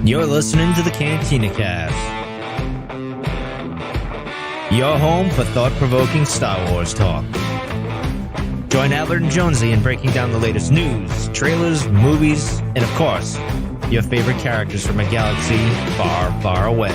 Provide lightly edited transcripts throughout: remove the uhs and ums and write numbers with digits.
You're listening to the Cantina Cast, your home for thought-provoking Star Wars talk. Join Adler and Jonesy in breaking down the latest news, trailers, movies, and of course, your favorite characters from a galaxy far, far away.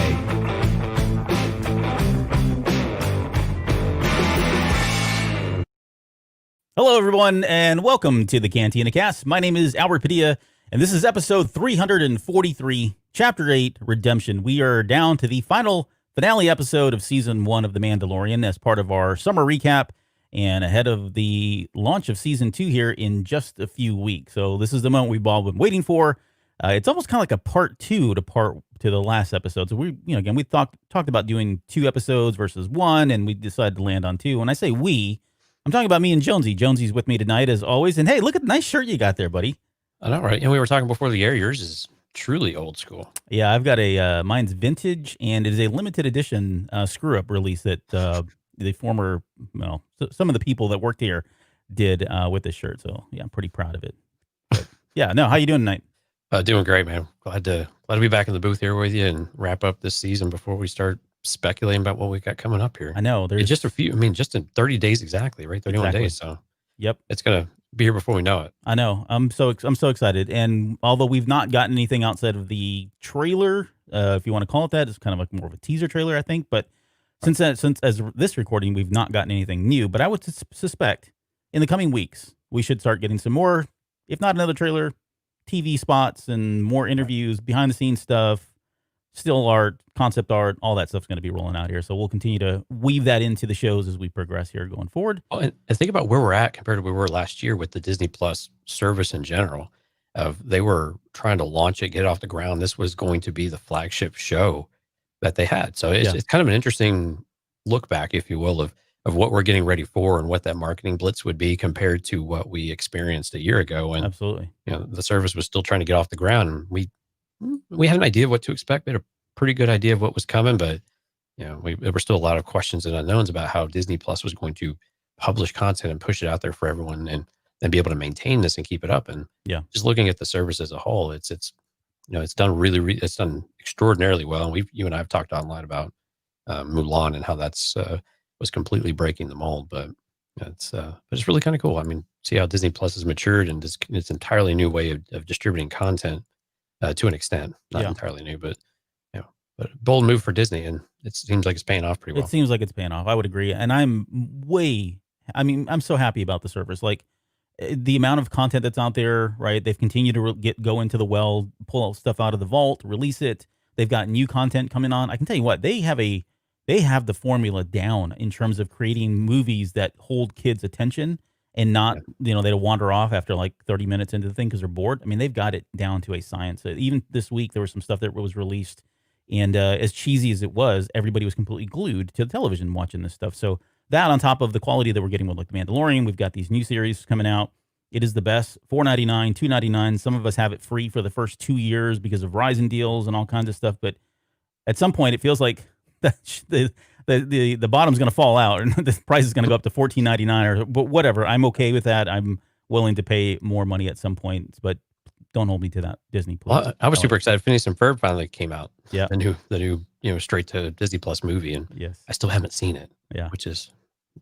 Hello, everyone, and welcome to the Cantina Cast. My name is Albert Padilla, and this is episode 343, Chapter 8, Redemption. We are down to the finale episode of Season 1 of The Mandalorian as part of our summer recap and ahead of the launch of Season 2 here in just a few weeks. So this is the moment we've all been waiting for. It's almost kind of like a part two to the last episode. So we talked about doing 2 episodes versus 1, and we decided to land on 2. When I say we, I'm talking about me and Jonesy. Jonesy's with me tonight as always. And hey, look at the nice shirt you got there, buddy. I know, right? And we were talking before the air. Yours is truly old school. Yeah, I've got mine's vintage, and it is a limited edition screw-up release that the former, some of the people that worked here did with this shirt. So yeah, I'm pretty proud of it. But, yeah, no, how you doing tonight? Doing great, man. Glad to be back in the booth here with you and wrap up this season before we start speculating about what we got coming up here. I know there's just a few. I mean, just in 30 days exactly, right? 31 days. So yep, it's gonna be here before we know it. I know. I'm so excited. And although we've not gotten anything outside of the trailer, if you want to call it that, it's kind of like more of a teaser trailer, I think. But since as this recording, we've not gotten anything new. But I would suspect in the coming weeks we should start getting some more, if not another trailer, TV spots and more interviews, behind the scenes stuff, still art, concept art, all that stuff's going to be rolling out here. So we'll continue to weave that into the shows as we progress here going forward. Oh, and think about where we're at compared to where we were last year with the Disney Plus service in general. They were trying to launch it, get it off the ground. This was going to be the flagship show that they had. So it's kind of an interesting look back, if you will, of what we're getting ready for and what that marketing blitz would be compared to what we experienced a year ago. And absolutely, the service was still trying to get off the ground. And we had an idea of what to expect. We had a pretty good idea of what was coming, but there were still a lot of questions and unknowns about how Disney Plus was going to publish content and push it out there for everyone and be able to maintain this and keep it up. And just looking at the service as a whole, it's done it's done extraordinarily well. And you and I have talked online about Mulan and how that's was completely breaking the mold, but it's really kind of cool. I mean, see how Disney Plus has matured and it's entirely new way of distributing content to an extent, not entirely new, but but a bold move for Disney, and it seems like it's paying off pretty well. It seems like it's paying off. I would agree, and I'm so happy about the service. Like the amount of content that's out there, right? They've continued to go into the well, pull stuff out of the vault, release it. They've got new content coming on. I can tell you what, they have the formula down in terms of creating movies that hold kids' attention and not, they don't wander off after like 30 minutes into the thing because they're bored. I mean, they've got it down to a science. Even this week, there was some stuff that was released. And as cheesy as it was, everybody was completely glued to the television watching this stuff. So that on top of the quality that we're getting with like The Mandalorian, we've got these new series coming out. It is the best. $4.99, $2.99. Some of us have it free for the first 2 years because of Verizon deals and all kinds of stuff. But at some point, it feels like the bottom's going to fall out and the price is going to go up to $14.99 or whatever. I'm okay with that. I'm willing to pay more money at some point, but don't hold me to that. Disney Plus. Well, I was super excited. Phineas and Ferb finally came out. Yeah, the new straight to Disney Plus movie, and I still haven't seen it. Yeah, which is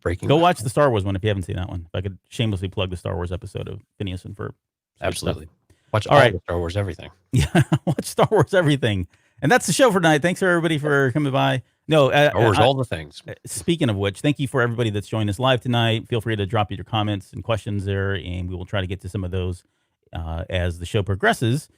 breaking. Go watch the Star Wars one if you haven't seen that one. If I could shamelessly plug the Star Wars episode of Phineas and Ferb. Absolutely, watch all the Star Wars everything. Yeah, watch Star Wars everything, and that's the show for tonight. Thanks for everybody for coming by. No, Star Wars, all the things. Speaking of which, thank you for everybody that's joined us live tonight. Feel free to drop your comments and questions there, and we will try to get to some of those as the show progresses.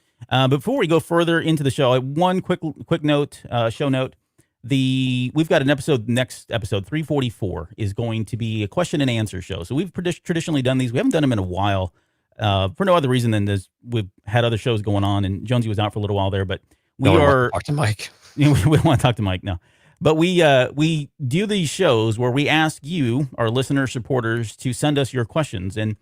Before we go further into the show, one quick note, show note. We've got an episode, next episode 344 is going to be a question and answer show. So we've traditionally done these. We haven't done them in a while for no other reason than we've had other shows going on, and Jonesy was out for a little while there. But we talk to Mike. We don't want to talk to Mike now. But we do these shows where we ask you, our listener supporters, to send us your questions. And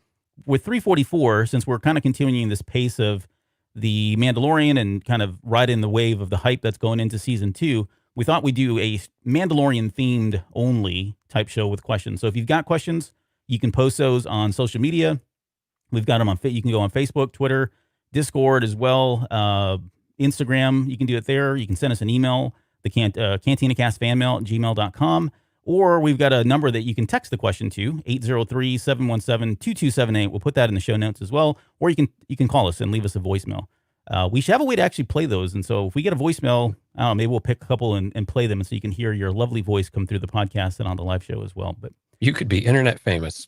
with 344, since we're kind of continuing this pace of The Mandalorian and kind of riding the wave of the hype that's going into season 2, we thought we'd do a Mandalorian themed only type show with questions. So if you've got questions, you can post those on social media. We've got them on, you can go on Facebook, Twitter, Discord as well. Instagram, you can do it there. You can send us an email, the cantinacastfanmail@gmail.com, or we've got a number that you can text the question to, 803-717-2278. We'll put that in the show notes as well, or you can call us and leave us a voicemail. We should have a way to actually play those, and so if we get a voicemail, maybe we'll pick a couple and play them, so you can hear your lovely voice come through the podcast and on the live show as well. But you could be internet famous.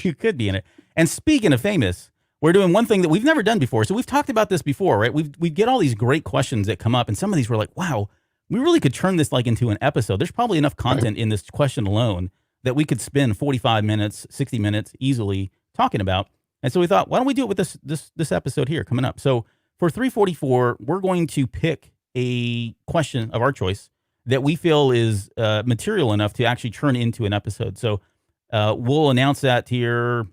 you could be in it. And speaking of famous, we're doing one thing that we've never done before. So we've talked about this before, right? We get all these great questions that come up, and some of these were like, wow, we really could turn this like into an episode. There's probably enough content in this question alone that we could spend 45 minutes, 60 minutes easily talking about. And so we thought, why don't we do it with this episode here coming up? So for 344, we're going to pick a question of our choice that we feel is material enough to actually turn into an episode. So we'll announce that here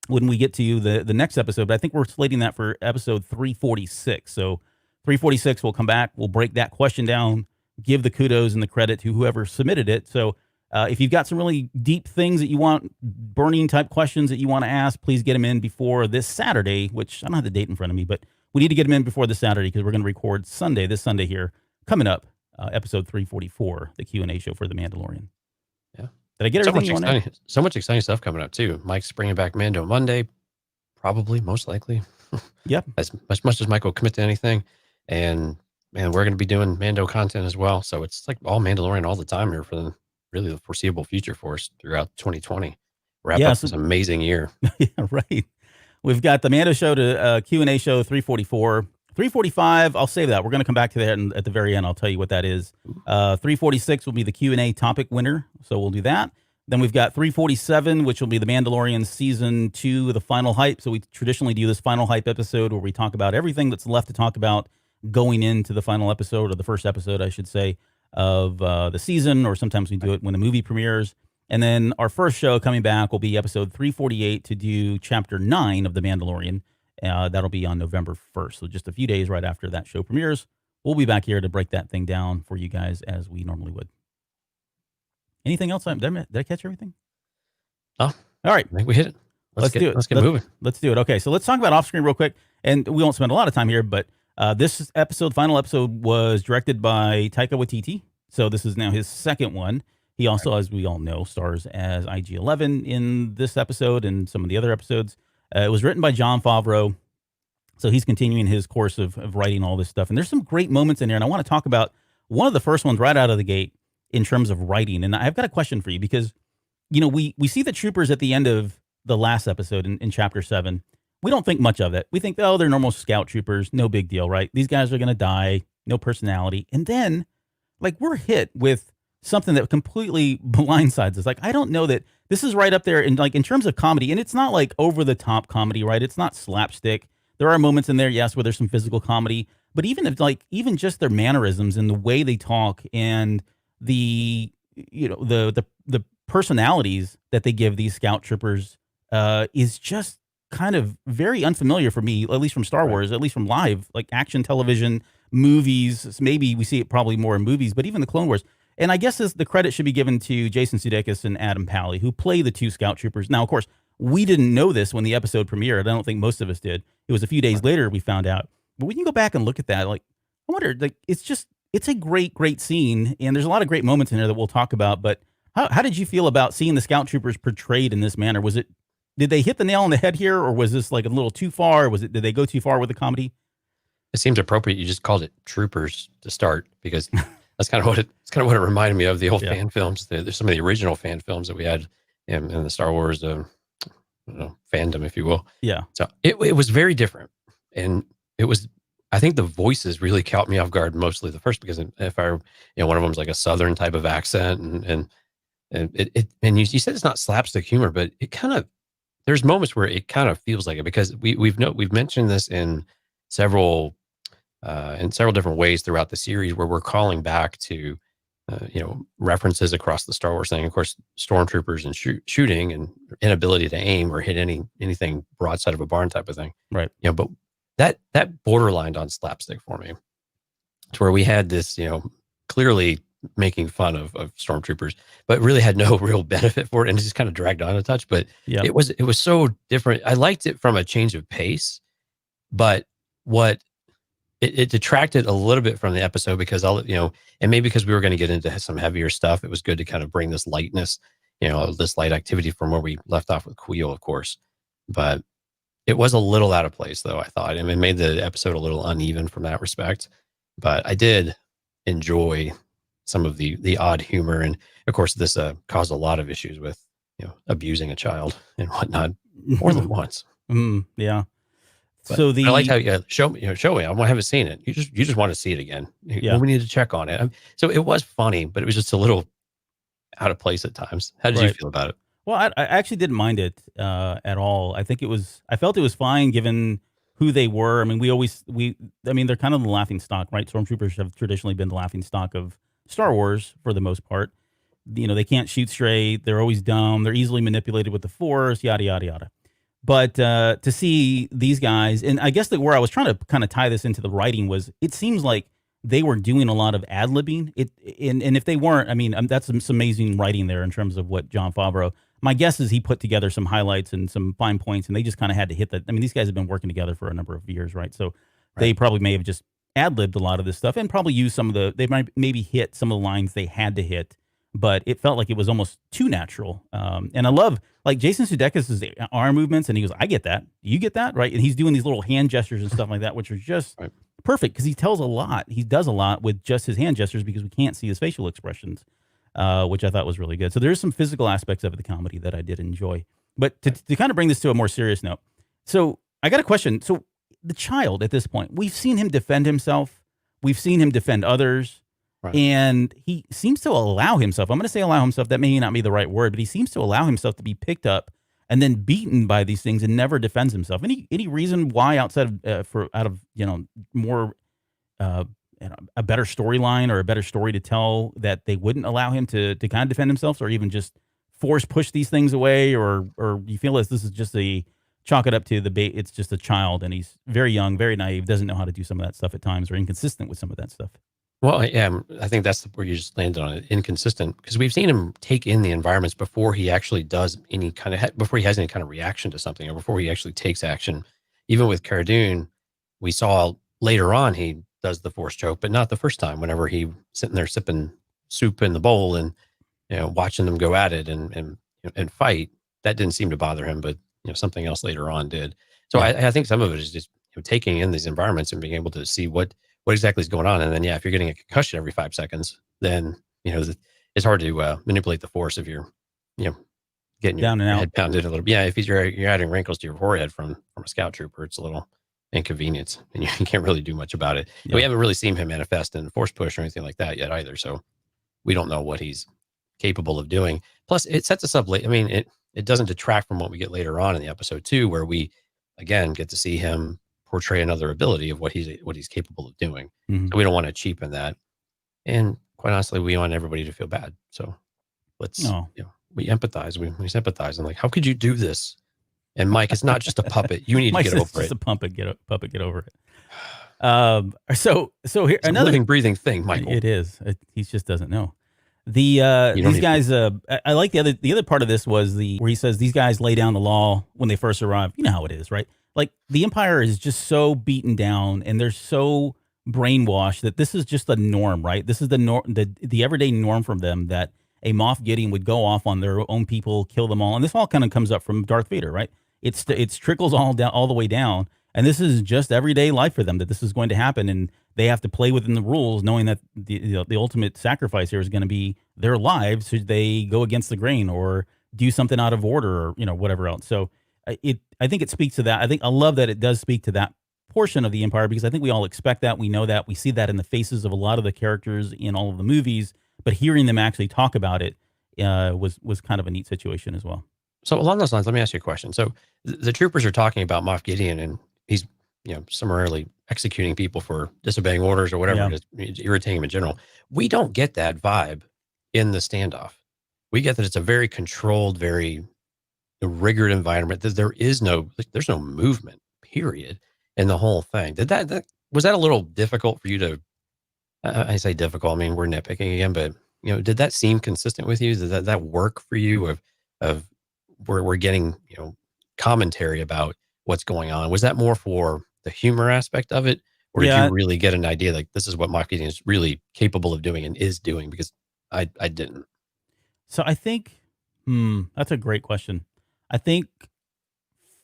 when we get to the next episode. But I think we're slating that for episode 346. So 346, we'll come back. We'll break that question down, give the kudos and the credit to whoever submitted it. So if you've got some really deep things that you want, burning type questions that you want to ask, please get them in before this Saturday, which I don't have the date in front of me, but we need to get them in before this Saturday because we're going to record this Sunday here, coming up, episode 344, the Q&A show for The Mandalorian. Yeah. Did I get everything you wanted? So much exciting stuff coming up, too. Mike's bringing back Mando Monday, probably, most likely. Yep. As much as Mike will commit to anything. And, man, we're going to be doing Mando content as well. So it's like all Mandalorian all the time here for really the foreseeable future for us throughout 2020. Wrap up this amazing year. Yeah, right. We've got the Mando show to Q&A show 344. 345, I'll save that. We're going to come back to that at the very end. I'll tell you what that is. 346 will be the Q&A topic winner, so we'll do that. Then we've got 347, which will be the Mandalorian Season 2, the final hype. So we traditionally do this final hype episode where we talk about everything that's left to talk about going into the final episode, or the first episode, I should say, of the season, or sometimes we do it when the movie premieres. And then our first show coming back will be episode 348 to do Chapter 9 of The Mandalorian. That'll be on November 1st. So just a few days right after that show premieres, we'll be back here to break that thing down for you guys as we normally would. Anything else? Did I catch everything? Oh, all right. I think we hit it. Let's do it. Let's get moving. Let's do it. Okay, so let's talk about off-screen real quick. And we won't spend a lot of time here, but this final episode, was directed by Taika Waititi. So this is now his second one. He also, as we all know, stars as IG-11 in this episode and some of the other episodes. It was written by Jon Favreau. So he's continuing his course of writing all this stuff. And there's some great moments in there. And I want to talk about one of the first ones right out of the gate in terms of writing. And I've got a question for you because, you know, we see the troopers at the end of the last episode in Chapter 7. We don't think much of it. We think, oh, they're normal scout troopers. No big deal, right? These guys are going to die. No personality. And then, like, we're hit with something that completely blindsides us. Like, I don't know that this is right up there in terms of comedy. And it's not like over the top comedy, right? It's not slapstick. There are moments in there, yes, where there's some physical comedy, but even just their mannerisms and the way they talk and the personalities that they give these scout troopers is just kind of very unfamiliar for me, at least from Star Wars, at least from live, like action television, movies. Maybe we see it probably more in movies, but even the Clone Wars. And I guess the credit should be given to Jason Sudeikis and Adam Pally, who play the two scout troopers. Now, of course, we didn't know this when the episode premiered. I don't think most of us did. It was a few days later we found out. But we can go back and look at that. Like, I wonder, like, it's a great, great scene. And there's a lot of great moments in there that we'll talk about. But how did you feel about seeing the scout troopers portrayed in this manner? Did they hit the nail on the head here, or was this like a little too far? Did they go too far with the comedy? It seems appropriate. You just called it Troopers to start, because that's kind of what it reminded me of, the old fan films. There's some of the original fan films that we had in the Star Wars fandom, if you will. Yeah. So it was very different, and I think the voices really caught me off guard, mostly the first, because one of them's like a Southern type of accent, and you said it's not slapstick humor, but it kind of, there's moments where it kind of feels like it, because we've mentioned this in several different ways throughout the series, where we're calling back to references across the Star Wars thing. Of course, stormtroopers and shooting and inability to aim or hit anything broadside of a barn type of thing. Right. But that borderlined on slapstick for me, to where we had this, clearly making fun of stormtroopers, but really had no real benefit for it, and it just kind of dragged on a touch. But it was so different. I liked it from a change of pace, but what it detracted a little bit from the episode because and maybe because we were going to get into some heavier stuff, it was good to kind of bring this lightness, this light activity from where we left off with Queel, of course. But it was a little out of place, though, I thought. And it made the episode a little uneven from that respect. But I did enjoy some of the odd humor. And of course, this caused a lot of issues with, abusing a child and whatnot more than once. Yeah. But So I liked how show me. I haven't seen it. You just want to see it again. Yeah. We need to check on it. So it was funny, but it was just a little out of place at times. How did you feel about it? Well, I actually didn't mind it at all. I felt it was fine given who they were. I mean, they're kind of the laughing stock, right? Stormtroopers have traditionally been the laughing stock of Star Wars for the most part. They can't shoot straight. They're always dumb. They're easily manipulated with the Force, yada, yada, yada. But to see these guys, and I guess where I was trying to kind of tie this into the writing was, it seems like they were doing a lot of ad-libbing. And if they weren't, I mean, that's some amazing writing there in terms of what Jon Favreau. My guess is he put together some highlights and some fine points, and they just kind of had to hit that. I mean, these guys have been working together for a number of years, right? So they probably may have just ad-libbed a lot of this stuff and probably used they might maybe hit some of the lines they had to hit, but it felt like it was almost too natural. And I love, like, Jason Sudeikis' arm movements, and he goes, I get that. You get that, right? And he's doing these little hand gestures and stuff like that, which are just perfect because he tells a lot. He does a lot with just his hand gestures because we can't see his facial expressions. Which I thought was really good. So there's some physical aspects of the comedy that I did enjoy. But to kind of bring this to a more serious note, so I got a question. So the child at this point, we've seen him defend himself. We've seen him defend others. Right. And he seems to allow himself, I'm going to say allow himself, that may not be the right word, but he seems to allow himself to be picked up and then beaten by these things and never defends himself. Any reason why outside of, more... a better storyline or a better story to tell that they wouldn't allow him to kind of defend himself, or even just push these things away, or you feel as this is just chalk it up to it's just a child and he's very young, very naive, doesn't know how to do some of that stuff at times, or inconsistent with some of that stuff. Well, yeah, I think that's where you just landed on it, inconsistent, because we've seen him take in the environments before he actually does before he has any kind of reaction to something, or before he actually takes action. Even with Cara Dune, we saw later on he does the Force choke, but not the first time. Whenever he sitting there sipping soup in the bowl and watching them go at it and fight, that didn't seem to bother him. But something else later on did. So I think some of it is just taking in these environments and being able to see what exactly is going on. And then if you're getting a concussion every 5 seconds, then it's hard to manipulate the Force if you're getting your down and out, head pounded a little bit. Yeah, if you're adding wrinkles to your forehead from a scout trooper, it's a little inconvenience, and you can't really do much about it. We haven't really seen him manifest in Force push or anything like that yet either, so we don't know what he's capable of doing. Plus, it sets us up late. I mean, it doesn't detract from what we get later on in the episode 2, where we again get to see him portray another ability of what he's capable of doing. Mm-hmm. So we don't want to cheapen that, and quite honestly, we want everybody to feel bad. So let's we empathize, we sympathize, and like, how could you do this? And Mike, it's not just a puppet. You need to get over it. It's just a puppet. Get over it. So here it's another living, breathing thing, Michael. It is. He just doesn't know. These guys. I like the other part of this was where he says these guys lay down the law when they first arrive. You know how it is, right? Like the Empire is just so beaten down, and they're so brainwashed that this is just the norm, right? This is the norm, the everyday norm from them, that a Moff Gideon would go off on their own people, kill them all, and this all kind of comes up from Darth Vader, right? It's trickles all the way down, and this is just everyday life for them, that this is going to happen, and they have to play within the rules, knowing that the ultimate sacrifice here is going to be their lives should they go against the grain or do something out of order, or whatever else. So I think it speaks to that. I love that it does speak to that portion of the Empire, because I think we all expect that, we know that, we see that in the faces of a lot of the characters in all of the movies, but hearing them actually talk about it was kind of a neat situation as well. So along those lines, let me ask you a question. So the troopers are talking about Moff Gideon, and he's, summarily executing people for disobeying orders or whatever it is, irritating him in general. We don't get that vibe in the standoff. We get that it's a very controlled, very rigorous environment. That there's no movement, period, in the whole thing. Was that a little difficult for you to? I say difficult. I mean, we're nitpicking again, but did that seem consistent with you? Did that work for you? Of we're getting commentary about what's going on. Was that more for the humor aspect of it, Or did Yeah. you really get an idea like this is what Moff Gideon is really capable of doing and is doing? Because I didn't. So I think, that's a great question. I think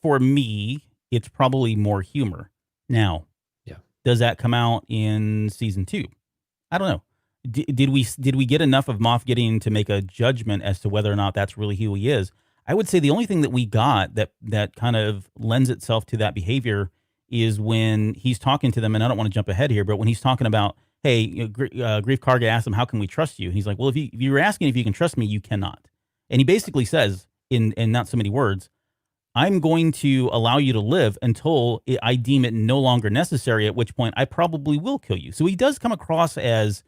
for me, it's probably more humor. Now, Yeah. does that come out in season 2? I don't know. Did we get enough of Moff Gideon to make a judgment as to whether or not that's really who he is? I would say the only thing that we got that kind of lends itself to that behavior is when he's talking to them, and I don't want to jump ahead here, but when he's talking about, hey, Grief Karga asked him, "How can we trust you?" And he's like, "Well, if you were asking if you can trust me, you cannot." And he basically says, in not so many words, I'm going to allow you to live until I deem it no longer necessary, at which point I probably will kill you. So he does come across as,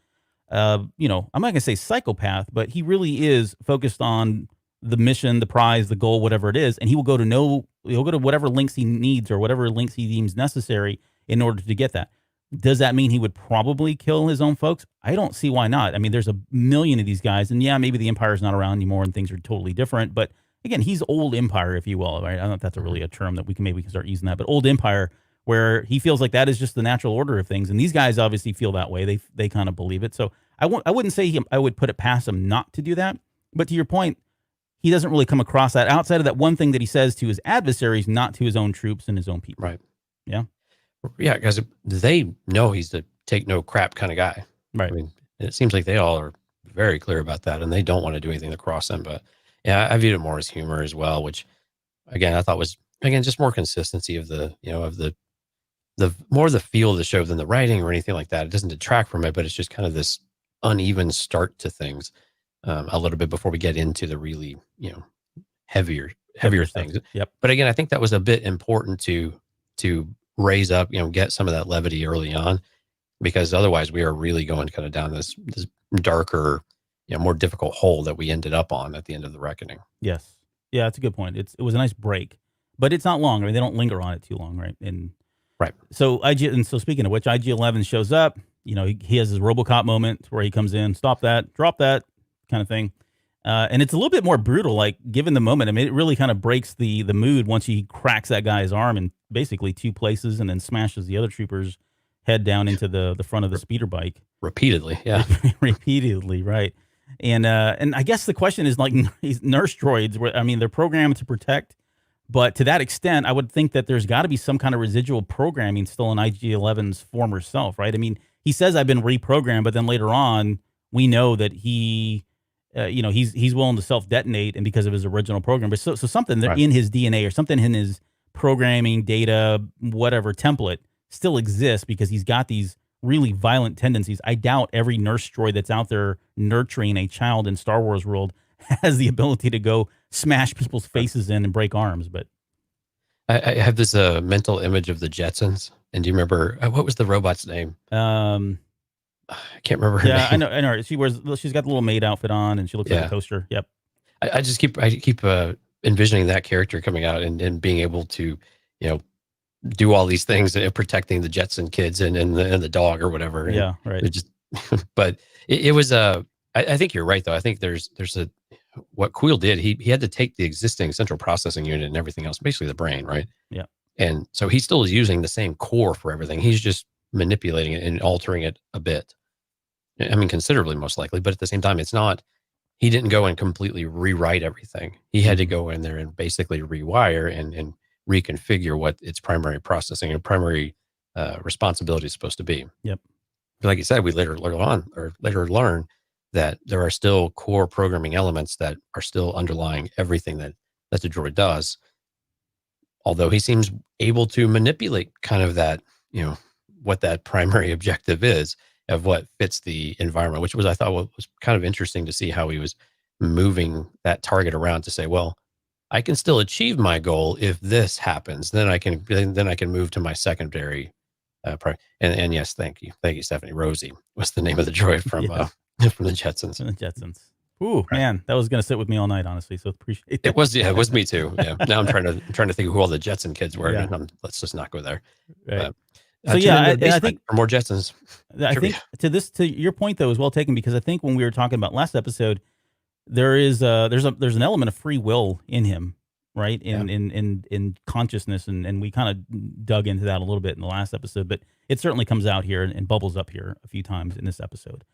I'm not going to say psychopath, but he really is focused on the mission, the prize, the goal, whatever it is. And he'll go to whatever links he needs or whatever links he deems necessary in order to get that. Does that mean he would probably kill his own folks? I don't see why not. I mean, there's a million of these guys, and yeah, maybe the Empire's not around anymore and things are totally different, but again, he's old Empire, if you will. Right? I don't know if that's really a term that we can start using that, but old Empire, where he feels like that is just the natural order of things, and these guys obviously feel that way. They kind of believe it. So I wouldn't say I would put it past him not to do that. But to your point, he doesn't really come across that outside of that one thing that he says to his adversaries, not to his own troops and his own people. Right. Yeah. Yeah, because they know he's the take no crap kind of guy. Right. I mean, it seems like they all are very clear about that, and they don't want to do anything to cross them. But yeah, I viewed it more as humor as well, which again I thought was just more consistency of the more the feel of the show than the writing or anything like that. It doesn't detract from it, but it's just kind of this uneven start to things a little bit before we get into the really heavier things. Stuff. Yep. But again, I think that was a bit important to raise up, get some of that levity early on, because otherwise we are really going kind of down this darker, more difficult hole that we ended up on at the end of the reckoning. Yes. Yeah, that's a good point. It was a nice break, but it's not long. I mean, they don't linger on it too long, right? And right. So so speaking of which, IG-11 shows up. He has his RoboCop moment where he comes in, stop that, drop that kind of thing. And it's a little bit more brutal, like given the moment. I mean, it really kind of breaks the mood once he cracks that guy's arm in basically 2 places and then smashes the other trooper's head down into the front of the speeder bike. Repeatedly, yeah. Repeatedly, right. And I guess the question is, like, these nurse droids, I mean, they're programmed to protect, but to that extent, I would think that there's got to be some kind of residual programming still in IG-11's former self, right? I mean, he says I've been reprogrammed, but then later on, we know that he's willing to self-detonate, and because of his original program. But so something right. in his DNA or something in his programming data, whatever template, still exists because he's got these really violent tendencies. I doubt every nurse droid that's out there nurturing a child in Star Wars world has the ability to go smash people's faces in and break arms. But I have this mental image of the Jetsons. And do you remember what was the robot's name? I can't remember her name. I know. She's got the little maid outfit on, and she looks like a toaster. Yep. I keep envisioning that character coming out and being able to, do all these things and protecting the Jetson kids and the dog or whatever. And yeah, right. But it was I think you're right though. I think there's what Queel did. He had to take the existing central processing unit and everything else, basically the brain, right? Yeah. And so he still is using the same core for everything. He's just manipulating it and altering it a bit. I mean, considerably most likely, but at the same time, it's not. He didn't go and completely rewrite everything. He had to go in there and basically rewire and reconfigure what its primary processing and primary responsibility is supposed to be. Yep. But like you said, we later learn that there are still core programming elements that are still underlying everything that the droid does. Although he seems able to manipulate kind of that, what that primary objective is of what fits the environment, which I thought was kind of interesting to see how he was moving that target around to say, well, I can still achieve my goal if this happens. Then I can move to my secondary. And yes, thank you, Stephanie. Rosie was the name of the droid from the Jetsons. The Jetsons. Ooh, right. Man, that was going to sit with me all night, honestly. So appreciate that. It was me too. Yeah. Now I'm trying to think of who all the Jetson kids were. Yeah. And let's just not go there. Right. I think for more Jetsons. I think to your point though is well taken, because I think when we were talking about last episode, there's an element of free will in him, right? In consciousness, and we kind of dug into that a little bit in the last episode, but it certainly comes out here and bubbles up here a few times in this episode.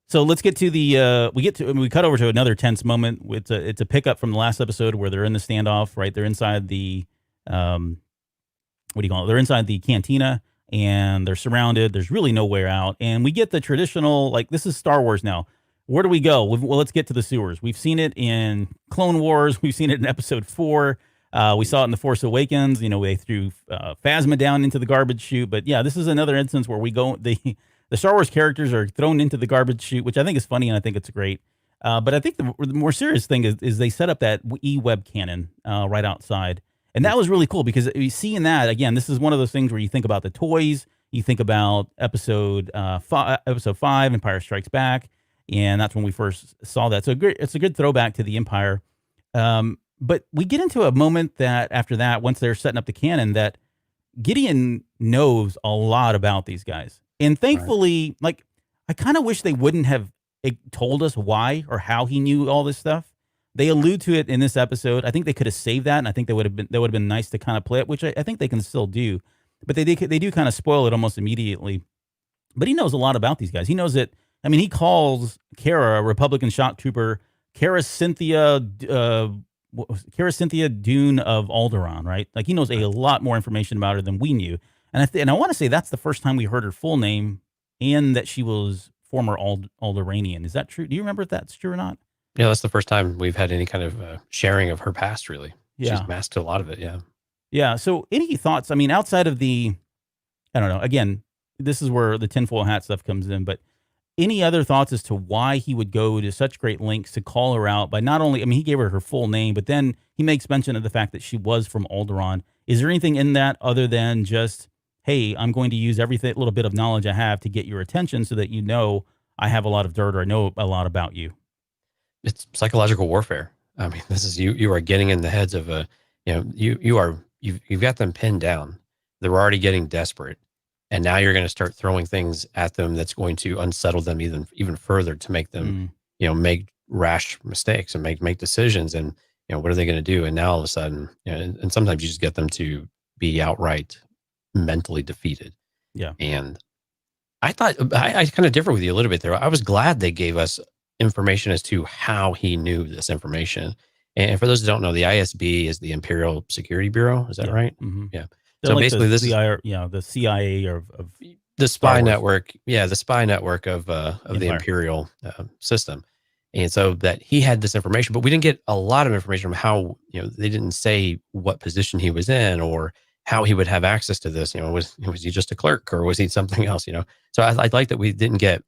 So let's get to the we cut over to another tense moment. It's a pickup from the last episode where they're in the standoff, right? They're inside the what do you call it? They're inside the cantina and they're surrounded. There's really nowhere out, and we get the traditional, like, this is Star Wars now. Where do we go? Well, let's get to the sewers. We've seen it in Clone Wars. We've seen it in Episode 4. We saw it in The Force Awakens. You know, they threw Phasma down into the garbage chute. But yeah, this is another instance where we go. The Star Wars characters are thrown into the garbage chute, which I think is funny and I think it's great. But I think the more serious thing is they set up that E-web cannon right outside. And that was really cool because you see in that, again, this is one of those things where you think about the toys, you think about episode 5, Empire Strikes Back, and that's when we first saw that. So it's a good throwback to the Empire. But we get into a moment that after that, once they're setting up the cannon, that Gideon knows a lot about these guys. And thankfully, like, I kind of wish they wouldn't have told us why or how he knew all this stuff. They allude to it in this episode. I think they could have saved that, and I think that would have been nice to kind of play it, which I think they can still do. But they do kind of spoil it almost immediately. But he knows a lot about these guys. He knows that. I mean, he calls Kara a Republican shock trooper, Kara Cynthia Dune of Alderaan, right? Like, he knows a lot more information about her than we knew. And I want to say that's the first time we heard her full name, and that she was former Alderanian. Is that true? Do you remember if that's true or not? Yeah, that's the first time we've had any kind of sharing of her past, really. Yeah. She's masked a lot of it, yeah. Yeah, so any thoughts? I mean, outside of I don't know, again, this is where the tinfoil hat stuff comes in, but any other thoughts as to why he would go to such great lengths to call her out by not only, I mean, he gave her full name, but then he makes mention of the fact that she was from Alderaan. Is there anything in that other than just, hey, I'm going to use every little bit of knowledge I have to get your attention so that you know I have a lot of dirt or I know a lot about you? It's psychological warfare. I mean, this is you are getting in the heads of you've got them pinned down. They're already getting desperate, and now you're going to start throwing things at them that's going to unsettle them even further to make them make rash mistakes and make decisions. And what are they going to do? And now all of a sudden, and sometimes you just get them to be outright mentally defeated. Yeah. And I thought I kind of differ with you a little bit there. I was glad they gave us information as to how he knew this information. And for those who don't know, the ISB is the Imperial Security Bureau. Is that right? Mm-hmm. Yeah. They're So like basically, the the CIA of spy Star Wars. network. Yeah, the spy network of the Imperial system. And so that he had this information, but we didn't get a lot of information from how they didn't say what position he was in or how he would have access to this. Was he just a clerk or was he something else? So I like that we didn't get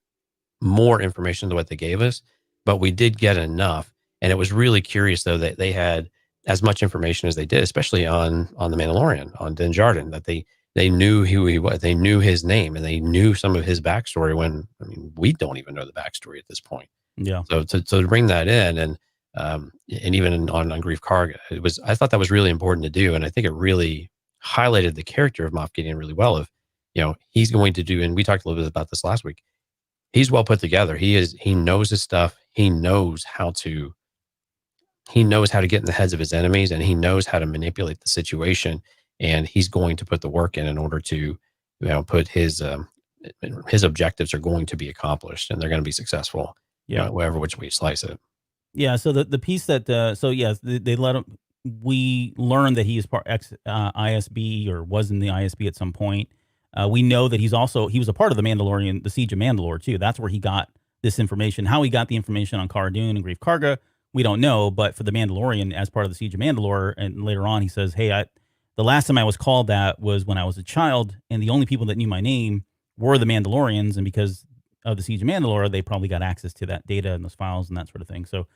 more information than what they gave us, but we did get enough. And it was really curious, though, that they had as much information as they did, especially on the Mandalorian, on Din Djarin, that they knew who he was, they knew his name, and they knew some of his backstory when, I mean, we don't even know the backstory at this point. Yeah. So to bring that in and even on Grief Karga, I thought that was really important to do. And I think it really highlighted the character of Moff Gideon really well. Of, he's going to do, and we talked a little bit about this last week. He's well put together. He knows his stuff. He knows how to get in the heads of his enemies, and he knows how to manipulate the situation. And he's going to put the work in order to, put his objectives are going to be accomplished, and they're going to be successful. Yeah. Whatever which way you slice it. Yeah. So the piece that they let him. We learned that he is part ISB or was in the ISB at some point. We know that he was a part of the Mandalorian, the Siege of Mandalore too. That's where he got this information. How he got the information on Cara Dune and Grief Karga, we don't know. But for the Mandalorian, as part of the Siege of Mandalore, and later on he says, "Hey, the last time I was called that was when I was a child, and the only people that knew my name were the Mandalorians, and because of the Siege of Mandalore, they probably got access to that data and those files and that sort of thing." So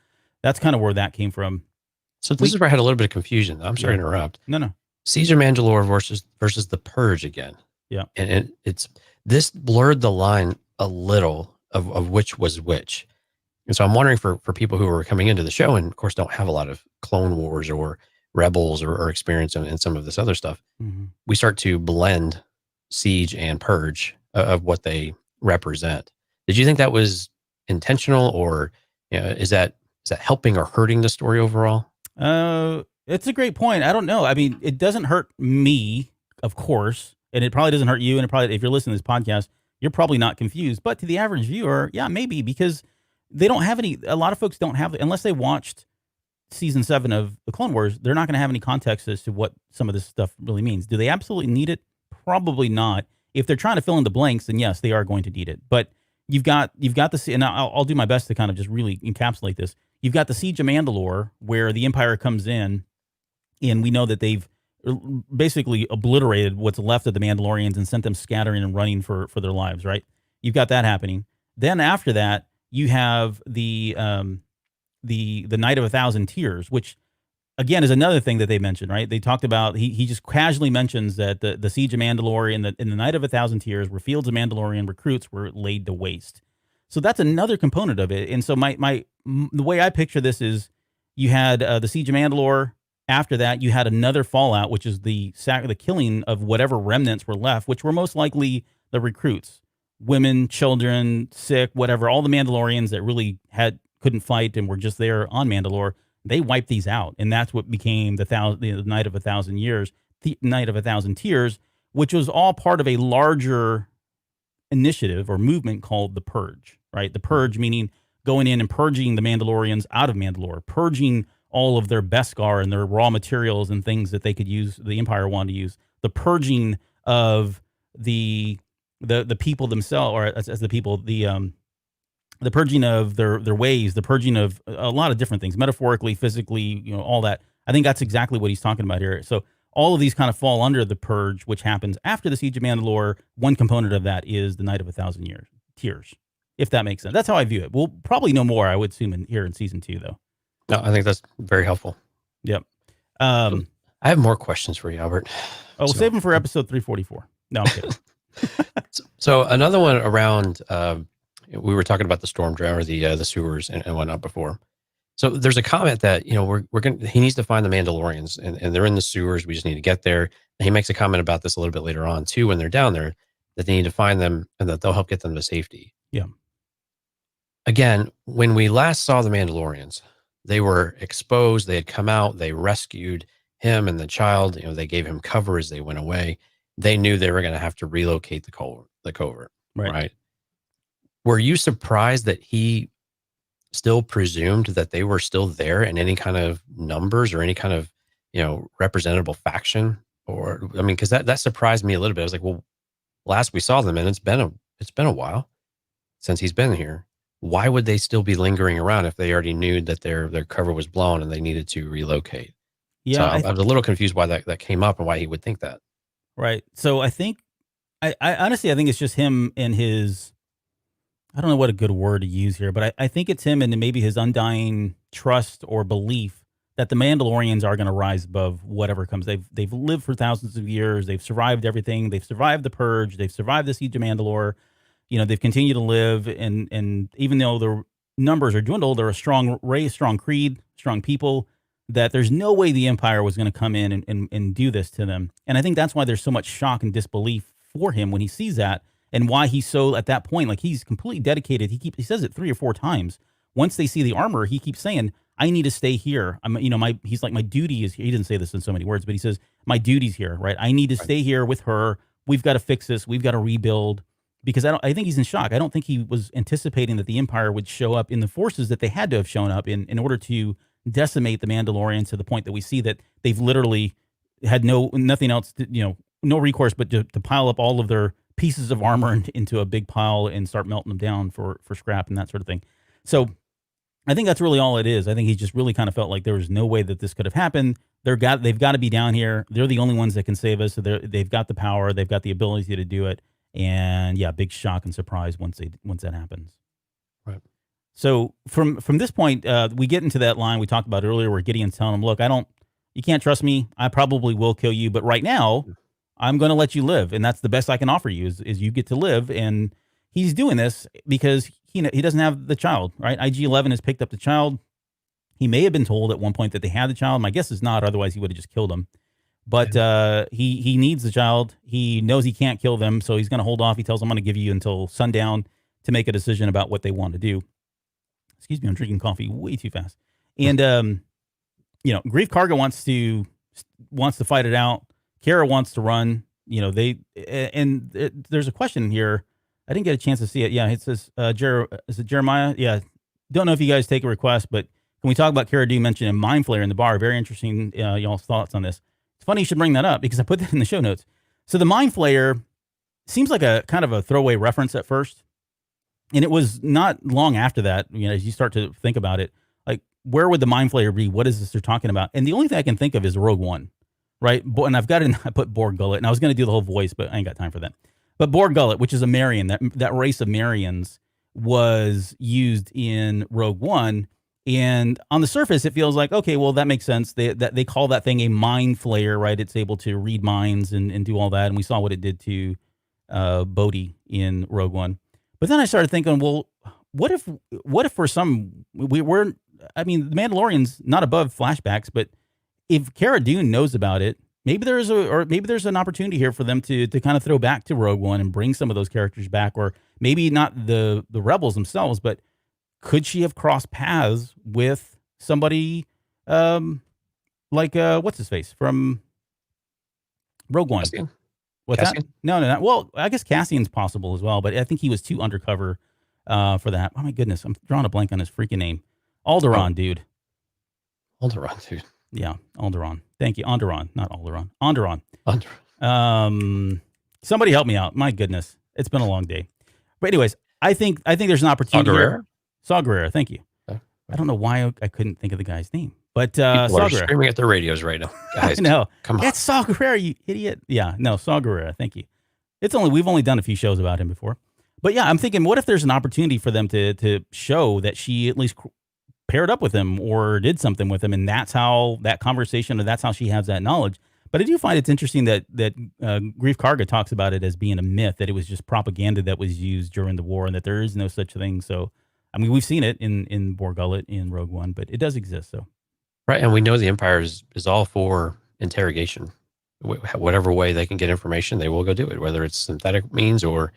that's kind of where that came from. So this is where I had a little bit of confusion. I'm sorry to interrupt. No. Siege of Mandalore versus the Purge again. Yeah. And this blurred the line a little of which was which. And so I'm wondering for people who are coming into the show and of course don't have a lot of Clone Wars or Rebels or experience in some of this other stuff, we start to blend Siege and Purge of what they represent. Did you think that was intentional, or is that helping or hurting the story overall? It's a great point. I don't know. I mean, it doesn't hurt me, of course, and it probably doesn't hurt you. And it probably, if you're listening to this podcast, you're probably not confused. But to the average viewer, yeah, maybe, because they don't have any. A lot of folks don't have, unless they watched season 7 of the Clone Wars. They're not going to have any context as to what some of this stuff really means. Do they absolutely need it? Probably not. If they're trying to fill in the blanks, then yes, they are going to need it. But you've got the, and I'll do my best to kind of just really encapsulate this. You've got the Siege of Mandalore, where the Empire comes in, and we know that they've basically obliterated what's left of the Mandalorians and sent them scattering and running for their lives, right? You've got that happening. Then after that, you have the Night of a Thousand Tears, which again is another thing that they mentioned, right? They talked about, he just casually mentions that the Siege of Mandalore in the Night of a Thousand Tears, where fields of Mandalorian recruits were laid to waste. So that's another component of it. And so the way I picture this is, you had the Siege of Mandalore. After that, you had another fallout, which is the killing of whatever remnants were left, which were most likely the recruits, women, children, sick, whatever. All the Mandalorians that really couldn't fight and were just there on Mandalore, they wiped these out, and that's what became the Night of a Thousand Years, the Night of a Thousand Tears, which was all part of a larger initiative or movement called the Purge. Right, the Purge meaning going in and purging the Mandalorians out of Mandalore, purging all of their Beskar and their raw materials and things that they could use, the Empire wanted to use, the purging of the people themselves, or as the people, the purging of their ways, the purging of a lot of different things, metaphorically, physically, all that. I think that's exactly what he's talking about here. So all of these kind of fall under the Purge, which happens after the Siege of Mandalore. One component of that is the Night of a Thousand Tears, if that makes sense. That's how I view it. We'll probably know more, I would assume, here in season 2, though. No, I think that's very helpful. Yep. I have more questions for you, Albert. We'll save them for episode 344. No, I'm kidding. So another one around, we were talking about the storm drain, or the sewers and whatnot before. So there's a comment that, he needs to find the Mandalorians, and they're in the sewers. We just need to get there. And he makes a comment about this a little bit later on too, when they're down there, that they need to find them and that they'll help get them to safety. Yeah. Again, when we last saw the Mandalorians, they were exposed. They had come out. They rescued him and the child. They gave him cover as they went away. They knew they were going to have to relocate the covert. Right? Were you surprised that he still presumed that they were still there in any kind of numbers or any kind of, representable faction? Or, because that surprised me a little bit. I was like, well, last we saw them, and it's been a while since he's been here. Why would they still be lingering around if they already knew that their cover was blown and they needed to relocate? Yeah, so I was a little confused why that came up and why he would think that. Right. So I think, I honestly, I think it's just him and his, I don't know what a good word to use here, but I think it's him and maybe his undying trust or belief that the Mandalorians are going to rise above whatever comes. They've lived for thousands of years. They've survived everything. They've survived the Purge. They've survived the Siege of Mandalore. They've continued to live, and even though their numbers are dwindled, they're a strong race, strong creed, strong people, that there's no way the Empire was going to come in and do this to them. And I think that's why there's so much shock and disbelief for him when he sees that, and why he's so, at that point, like, he's completely dedicated. He says it 3 or 4 times. Once they see the armor, he keeps saying, I need to stay here. He's like, my duty is here. He didn't say this in so many words, but he says, my duty's here, right? I need to stay here with her. We've got to fix this. We've got to rebuild. Because I think he's in shock. I don't think he was anticipating that the Empire would show up in the forces that they had to have shown up in order to decimate the Mandalorians, to the point that we see that they've literally had nothing else, no recourse but to pile up all of their pieces of armor into a big pile and start melting them down for scrap and that sort of thing. So I think that's really all it is. I think he just really kind of felt like there was no way that this could have happened. They've got to be down here. They're the only ones that can save us. So they've got the power. They've got the ability to do it. And yeah, big shock and surprise once that happens. Right. So from this point, we get into that line we talked about earlier, where Gideon's telling him, "Look, you can't trust me. I probably will kill you, but right now, I'm going to let you live, and that's the best I can offer you is you get to live." And he's doing this because he doesn't have the child, right? IG-11 has picked up the child. He may have been told at one point that they had the child. My guess is not. Otherwise, he would have just killed him. But he needs the child. He knows he can't kill them, so he's going to hold off. He tells them, I'm going to give you until sundown to make a decision about what they want to do. Excuse me, I'm drinking coffee way too fast. And Grief Karga wants to fight it out. Kara wants to run. There's a question here. I didn't get a chance to see it. Yeah, it says, is it Jeremiah? Yeah. Don't know if you guys take a request, but can we talk about Cara Dune mentioning Mind Flayer in the bar? Very interesting, y'all's thoughts on this. It's funny you should bring that up because I put that in the show notes. So the Mind Flayer seems like a kind of a throwaway reference at first. And it was not long after that, as you start to think about it, like, where would the Mind Flayer be? What is this they're talking about? And the only thing I can think of is Rogue One, right? And I put Borg Gullet, and I was going to do the whole voice, but I ain't got time for that. But Borg Gullet, which is a Marian, that race of Marians was used in Rogue One. And on the surface, it feels like, okay, well, that makes sense. They call that thing a Mind Flayer, right? It's able to read minds and do all that. And we saw what it did to Bodhi in Rogue One. But then I started thinking, well, what if for some, the Mandalorian's not above flashbacks, but if Cara Dune knows about it, maybe there's an opportunity here for them to kind of throw back to Rogue One and bring some of those characters back, or maybe not the rebels themselves, but could she have crossed paths with somebody like what's his face from Rogue One? Cassian? What's Cassian? that? No. Well, I guess Cassian's possible as well, but I think he was too undercover for that. Oh my goodness, I'm drawing a blank on his freaking name. Alderaan, dude. Alderaan, dude. Yeah, Alderaan. Thank you. Alderaan, not Alderaan. Alderaan. Alderaan. Somebody help me out. My goodness, it's been a long day. But anyways, I think there's an opportunity here. Saw Gerrera. Thank you. Okay. I don't know why I couldn't think of the guy's name, but People Saw are Gerrera. screaming at their radios right now. Guys, I know. come on. That's Saw Gerrera, you idiot. Yeah, no, Saw Gerrera. Thank you. We've only done a few shows about him before, but yeah, I'm thinking, what if there's an opportunity for them to show that she at least paired up with him or did something with him, and that's how that conversation, or that's how she has that knowledge. But I do find it's interesting that Grief Karga talks about it as being a myth, that it was just propaganda that was used during the war, and that there is no such thing. So, I mean, we've seen it in Borg Gullet in Rogue One, but it does exist. So, right, and we know the Empire is all for interrogation. Whatever way they can get information, they will go do it. Whether it's synthetic means or,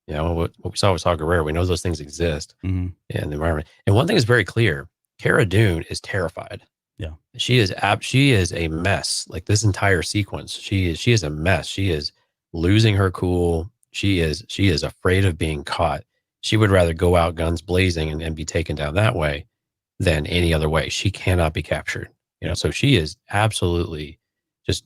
what we saw with Saw Gerrera, we know those things exist in the environment. And one thing is very clear: Cara Dune is terrified. Yeah, she is a mess. Like this entire sequence, she is a mess. She is losing her cool. She is afraid of being caught. She would rather go out guns blazing and be taken down that way than any other way. She cannot be captured. So she is absolutely just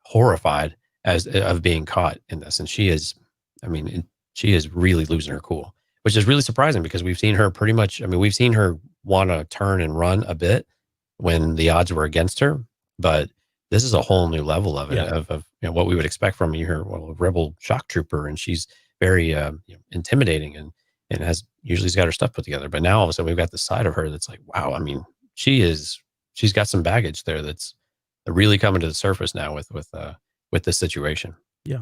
horrified of being caught in this. And she is really losing her cool, which is really surprising because we've seen her we've seen her want to turn and run a bit when the odds were against her, but this is a whole new level of it, of what we would expect from her, a rebel shock trooper. And she's very intimidating and usually got her stuff put together. But now all of a sudden we've got this side of her that's like, wow, I mean, she's got some baggage there that's really coming to the surface now with this situation. Yeah.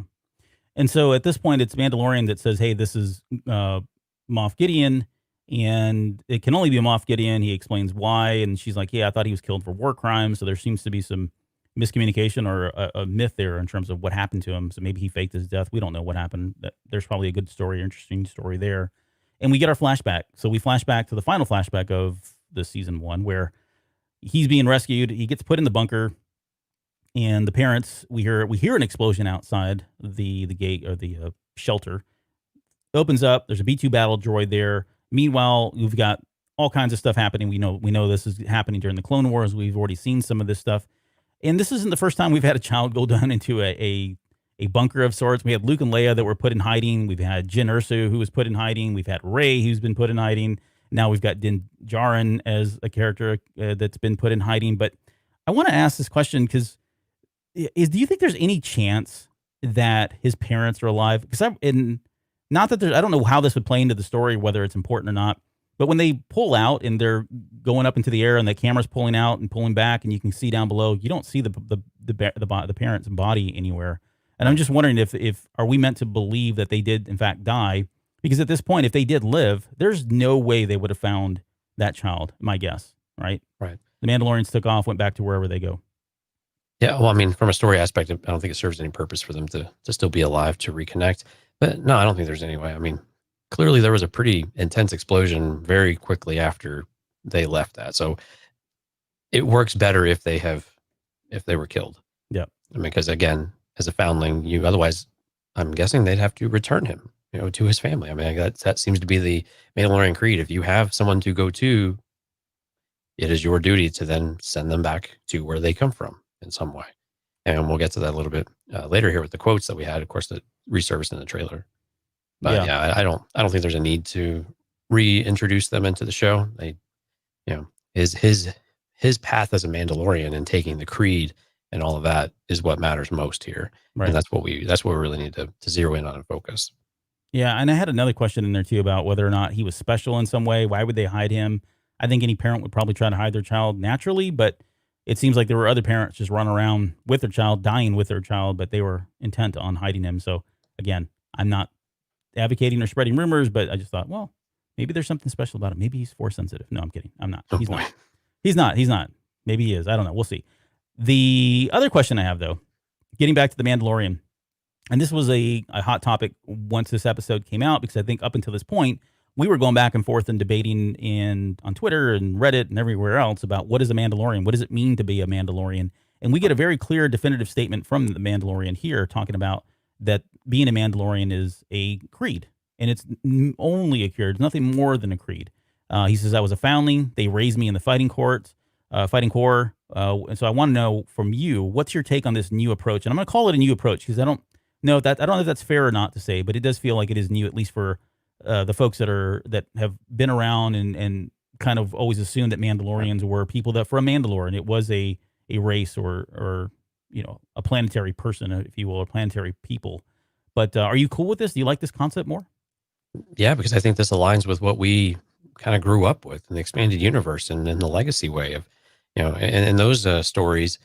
And so at this point, it's Mandalorian that says, hey, this is Moff Gideon, and it can only be Moff Gideon. He explains why, and she's like, yeah, I thought he was killed for war crimes. So there seems to be some miscommunication or a myth there in terms of what happened to him. So maybe he faked his death. We don't know what happened. There's probably a good story, interesting story there. And we get our flashback. So we flash back to the final flashback of the season 1 where he's being rescued. He gets put in the bunker, and the parents, we hear an explosion outside the gate or the shelter. It opens up. There's a B-2 battle droid there. Meanwhile, we've got all kinds of stuff happening. We know this is happening during the Clone Wars. We've already seen some of this stuff. And this isn't the first time we've had a child go down into a bunker of sorts. We had Luke and Leia that were put in hiding. We've had Jyn Erso, who was put in hiding. We've had Rey, who's been put in hiding. Now we've got Din Djarin as a character that's been put in hiding. But I want to ask this question because do you think there's any chance that his parents are alive? Because not that I don't know how this would play into the story, whether it's important or not. But when they pull out and they're going up into the air and the camera's pulling out and pulling back, and you can see down below, you don't see the parent's body anywhere. And I'm just wondering if are we meant to believe that they did in fact die? Because at this point, if they did live, there's no way they would have found that child. My guess, right? Right. The Mandalorians took off, went back to wherever they go. Yeah, well, I mean, from a story aspect, I don't think it serves any purpose for them to still be alive to reconnect. But no, I don't think there's any way. I mean, clearly there was a pretty intense explosion very quickly after they left that. So it works better if they were killed. Yeah. Because again, as a foundling, otherwise, I'm guessing they'd have to return him, to his family. I mean, that seems to be the Mandalorian creed. If you have someone to go to, it is your duty to then send them back to where they come from in some way. And we'll get to that a little bit later here with the quotes that we had, of course, that resurfaced in the trailer. But yeah, I don't think there's a need to reintroduce them into the show. They, his path as a Mandalorian and taking the creed and all of that is what matters most here. Right. And that's what we really need to zero in on and focus. Yeah, and I had another question in there too about whether or not he was special in some way. Why would they hide him? I think any parent would probably try to hide their child naturally, but it seems like there were other parents just running around with their child, dying with their child, but they were intent on hiding him. So again, I'm not advocating or spreading rumors, but I just thought, well, maybe there's something special about him. Maybe he's force sensitive. No, I'm kidding. I'm not. Oh, he's boy. not. He's not. He's not. Maybe he is. I don't know. We'll see. The other question I have, though, getting back to The Mandalorian, and this was a hot topic once this episode came out, because I think up until this point, we were going back and forth and debating on Twitter and Reddit and everywhere else about what is a Mandalorian? What does it mean to be a Mandalorian? And we get a very clear, definitive statement from the Mandalorian here talking about that being a Mandalorian is a creed. And it's only a creed. It's nothing more than a creed. He says, I was a foundling. They raised me in the fighting corps. And so I want to know from you, what's your take on this new approach? And I'm going to call it a new approach because I don't know if that's fair or not to say, but it does feel like it is new, at least for the folks that have been around and kind of always assumed that Mandalorians were people that from Mandalore, and it was a race or a planetary person, if you will, or planetary people. But are you cool with this? Do you like this concept more? Yeah, because I think this aligns with what we kind of grew up with in the expanded universe and in the legacy way of, in those stories,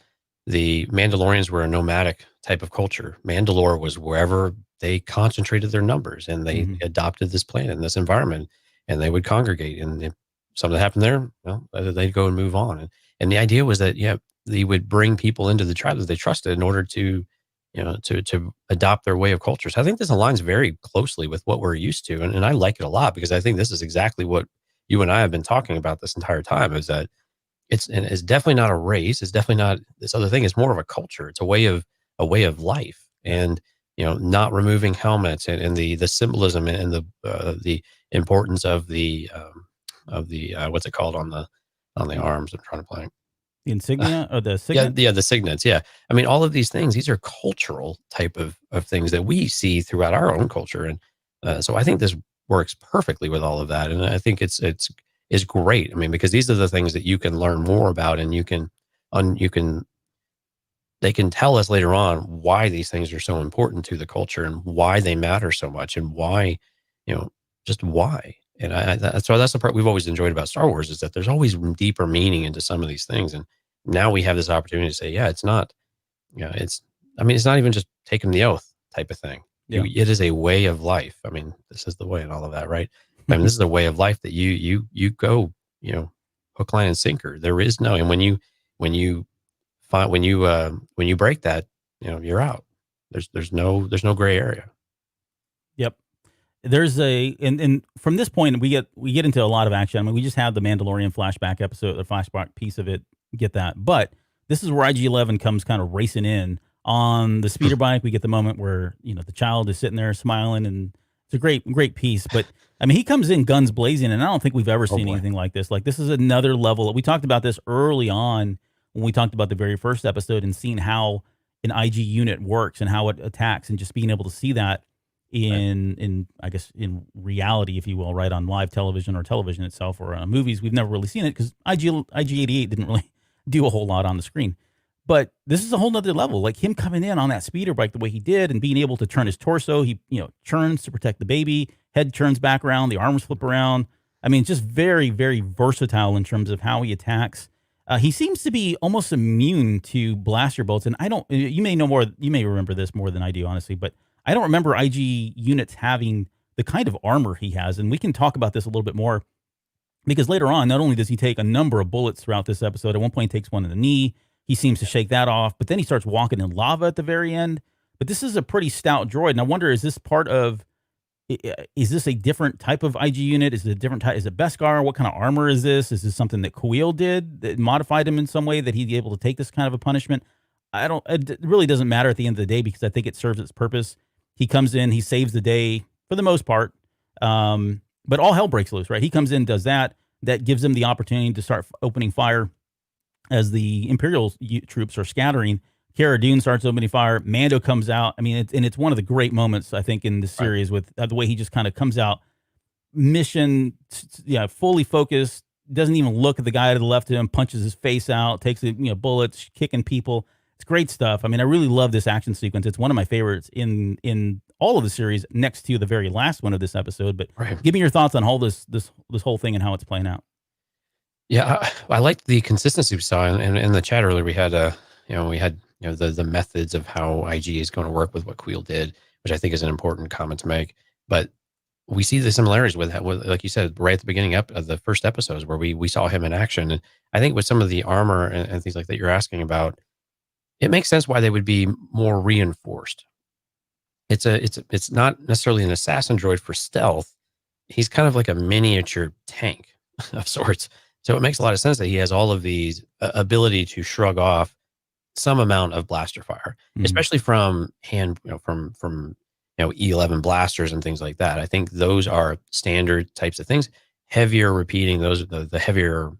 the Mandalorians were a nomadic type of culture. Mandalore was wherever they concentrated their numbers, and they adopted this planet and this environment, and they would congregate. And if something happened there, well, they'd go and move on. And the idea was that, they would bring people into the tribe that they trusted in order to, to adopt their way of culture. So I think this aligns very closely with what we're used to. And I like it a lot, because I think this is exactly what you and I have been talking about this entire time, is that it's definitely not a race. It's definitely not this other thing. It's more of a culture. It's a way of life, and, not removing helmets and the symbolism and the importance of the what's it called on the arms. I'm trying to blank. The insignia or the signet? Yeah, the signets. Yeah. I mean, all of these things, these are cultural type of things that we see throughout our own culture. And so I think this works perfectly with all of that. And I think it's great. I mean, because these are the things that you can learn more about, and they can tell us later on why these things are so important to the culture and why they matter so much, and why, just why. And that's the part we've always enjoyed about Star Wars, is that there's always deeper meaning into some of these things. And now we have this opportunity to say, yeah, it's not, it's not even just taking the oath type of thing. Yeah. It is a way of life. I mean, this is the way and all of that, right? I mean, this is a way of life that you go, hook, line, and sinker. There is no, and when you break that, you're out. There's no gray area. Yep. There's and from this point we get into a lot of action. I mean, we just had the Mandalorian flashback episode, the flashback piece of it. Get that, but this is where IG-11 comes kind of racing in on the speeder bike. We get the moment where the child is sitting there smiling, and it's a great piece. But I mean, he comes in guns blazing, and I don't think we've ever seen anything like this. Like, this is another level. We talked about this early on when we talked about the very first episode and seeing how an IG unit works and how it attacks, and just being able to see that in I guess in reality, if you will, right, on live television or television itself, or movies. We've never really seen it because IG-88 didn't really do a whole lot on the screen. But this is a whole nother level, like him coming in on that speeder bike the way he did, and being able to turn his torso. He turns to protect the baby, head turns back around, the arms flip around. I mean, just very, very versatile in terms of how he attacks. He seems to be almost immune to blaster bolts, and you may know more, you may remember this more than I do, honestly, but I don't remember IG units having the kind of armor he has. And we can talk about this a little bit more, because later on, not only does he take a number of bullets throughout this episode, at one point he takes one in the knee. He seems to shake that off, but then he starts walking in lava at the very end. But this is a pretty stout droid. And I wonder, is this part of is this a different type of IG unit? Is it a different type? Is it Beskar? What kind of armor is this? Is this something that Kuil did that modified him in some way that he'd be able to take this kind of a punishment? I don't. It really doesn't matter at the end of the day because I think it serves its purpose. He comes in, he saves the day for the most part, but all hell breaks loose, right? He comes in, does that. That gives him the opportunity to start opening fire as the Imperial troops are scattering. Cara Dune starts opening fire. Mando comes out. I mean, it's one of the great moments, I think, in the series with the way he just kind of comes out, mission, fully focused, doesn't even look at the guy to the left of him, punches his face out, takes bullets, kicking people. It's great stuff. I mean, I really love this action sequence. It's one of my favorites in all of the series, next to the very last one of this episode. But give me your thoughts on all this whole thing and how it's playing out. Yeah, I liked the consistency we saw in the chat earlier. We had the methods of how IG is going to work with what Kuil did, which I think is an important comment to make. But we see the similarities with like you said, right at the beginning of the first episodes where we saw him in action. And I think with some of the armor and things like that you're asking about, it makes sense why they would be more reinforced. It's not necessarily an assassin droid for stealth. He's kind of like a miniature tank of sorts. So it makes a lot of sense that he has all of these ability to shrug off some amount of blaster fire, especially from from E11 blasters and things like that. I think those are standard types of things. Heavier repeating, those the heavier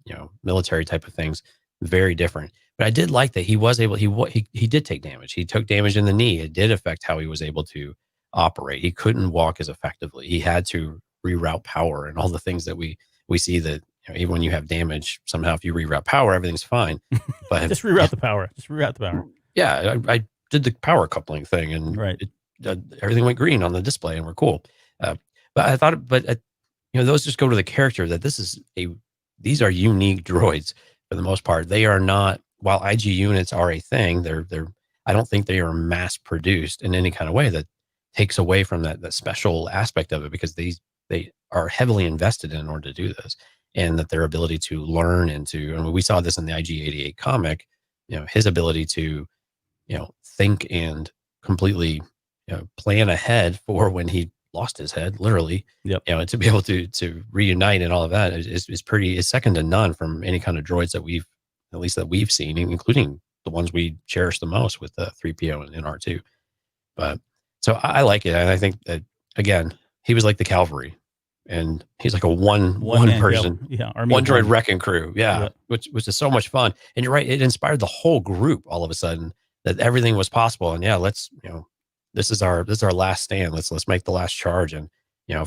military type of things, very different. But I did like that he was able. He did take damage. He took damage in the knee. It did affect how he was able to operate. He couldn't walk as effectively. He had to reroute power and all the things that we see that. Even when you have damage, somehow if you reroute power, everything's fine. But just reroute the power. Yeah, I did the power coupling thing, and everything went green on the display, and we're cool. But I thought, those just go to the character that these are unique droids for the most part. They are not. While IG units are a thing, they're. I don't think they are mass produced in any kind of way that takes away from that special aspect of it, because they are heavily invested in order to do this. And that their ability to learn and we saw this in the IG-88 comic, his ability to, think and completely plan ahead for when he lost his head, literally, to be able to reunite and all of that is second to none from any kind of droids that we've seen, including the ones we cherish the most with 3PO and R2. But so I like it. And I think that, again, he was like the cavalry. And he's like a one person, one droid wrecking crew. Which is so much fun. And you're right, it inspired the whole group all of a sudden that everything was possible. And let's, this is our last stand. Let's make the last charge. And,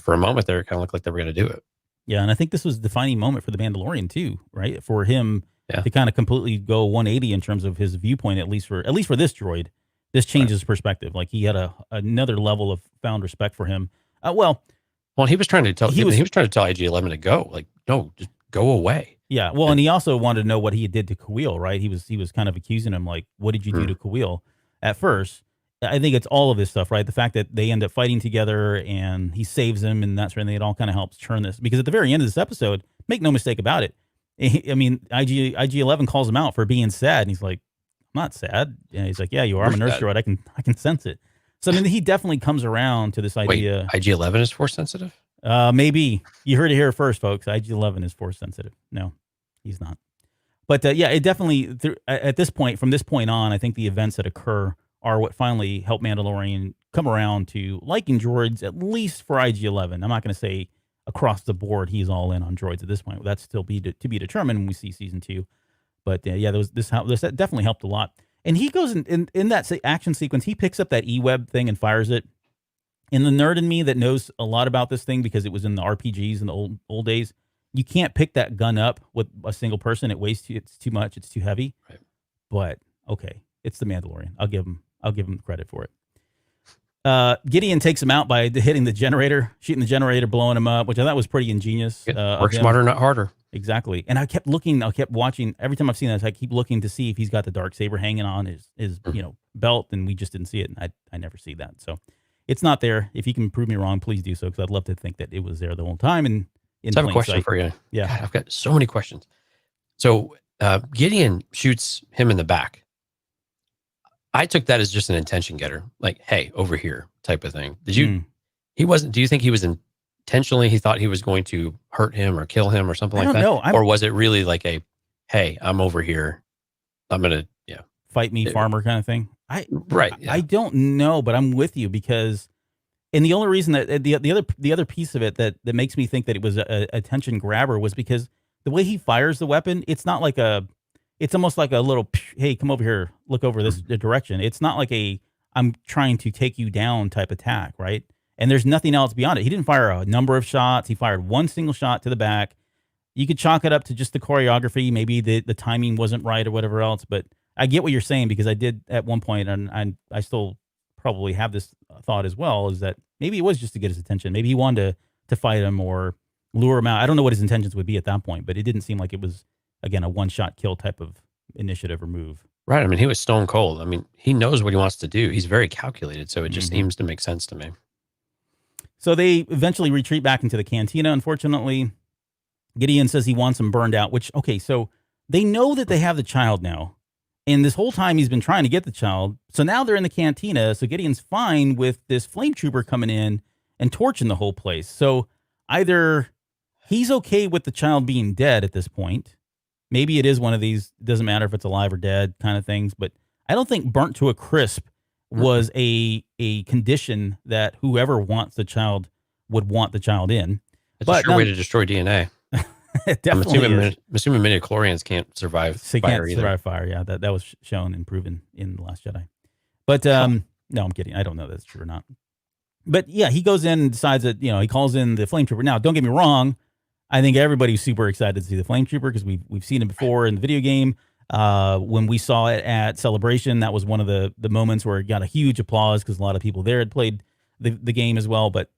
for a moment there, it kind of looked like they were going to do it. Yeah. And I think this was a defining moment for the Mandalorian too, right? For him to kind of completely go 180 in terms of his viewpoint, at least for this droid. This changes perspective. Like he had another level of found respect for him. Well, he was trying to tell IG-11 to go. Like, no, just go away. Yeah. Well, and he also wanted to know what he did to Kuil, right? He was kind of accusing him, like, what did you do to Kuil at first? I think it's all of this stuff, right? The fact that they end up fighting together and he saves him and that sort of thing, it all kind of helps turn this. Because at the very end of this episode, make no mistake about it, IG-11 calls him out for being sad. And he's like, I'm not sad. And he's like, yeah, you are. I'm a nurse droid. I can sense it. So, he definitely comes around to this idea. Wait, IG-11 is force sensitive? Maybe. You heard it here first, folks. IG-11 is force sensitive. No, he's not. But it definitely, at this point, from this point on, I think the events that occur are what finally help Mandalorian come around to liking droids, at least for IG-11. I'm not going to say across the board he's all in on droids at this point. That's still to be determined when we see season 2. But this definitely helped a lot. And he goes in that action sequence, he picks up that E-web thing and fires it. And the nerd in me that knows a lot about this thing, because it was in the RPGs in the old days, you can't pick that gun up with a single person. It weighs it's too much. It's too heavy. Right. But okay, it's the Mandalorian. I'll give him credit for it. Gideon takes him out by hitting the generator, shooting the generator, blowing him up, which I thought was pretty ingenious. Work smarter, not harder. Exactly. And I kept watching. Every time I've seen this, I keep looking to see if he's got the Darksaber hanging on his belt, and we just didn't see it. And I never see that. So it's not there. If you can prove me wrong, please do so, because I'd love to think that it was there the whole time. And I have a question for you. Yeah. God, I've got so many questions. So Gideon shoots him in the back. I took that as just an attention getter, like, hey, over here type of thing. Did you He wasn't. Do you think he was intentionally? He thought he was going to hurt him or kill him or something I like don't that, know. or was it really like a, "Hey, I'm over here. I'm gonna Fight me, It- farmer kind of thing. right." Yeah. I don't know, but I'm with you because, and the only reason that the other piece of it that makes me think that it was a attention grabber was because the way he fires the weapon, it's not like it's almost like a little, hey, come over here, look over this direction. It's not like I'm trying to take you down type attack, right? And there's nothing else beyond it. He didn't fire a number of shots. He fired one single shot to the back. You could chalk it up to just the choreography. Maybe the timing wasn't right or whatever else. But I get what you're saying because I did at one point, and I still probably have this thought as well, is that maybe it was just to get his attention. Maybe he wanted to fight him or lure him out. I don't know what his intentions would be at that point, but it didn't seem like it was, again, a one-shot kill type of initiative or move. Right. I mean, he was stone cold. I mean, he knows what he wants to do. He's very calculated. So it just Mhm. seems to make sense to me. So they eventually retreat back into the cantina, unfortunately. Gideon says he wants him burned out, which, okay, so they know that they have the child now. And this whole time he's been trying to get the child. So now they're in the cantina. So Gideon's fine with this flame trooper coming in and torching the whole place. So either he's okay with the child being dead at this point. Maybe it is one of these, doesn't matter if it's alive or dead kind of things. But I don't think burnt to a crisp was a condition that whoever wants the child would want the child in. It's But a sure way to destroy DNA. It I'm definitely is. assuming midichlorians can't survive They fire can't either. survive fire. Yeah, that was shown and proven in The Last Jedi. But no, I'm kidding. I don't know if that's true or not. But yeah, he goes in and decides that, he calls in the flame trooper. Now, don't get me wrong. I think everybody's super excited to see the flame trooper because we've seen it before in the video game. When we saw it at Celebration, that was one of the moments where it got a huge applause because a lot of people there had played the game as well. But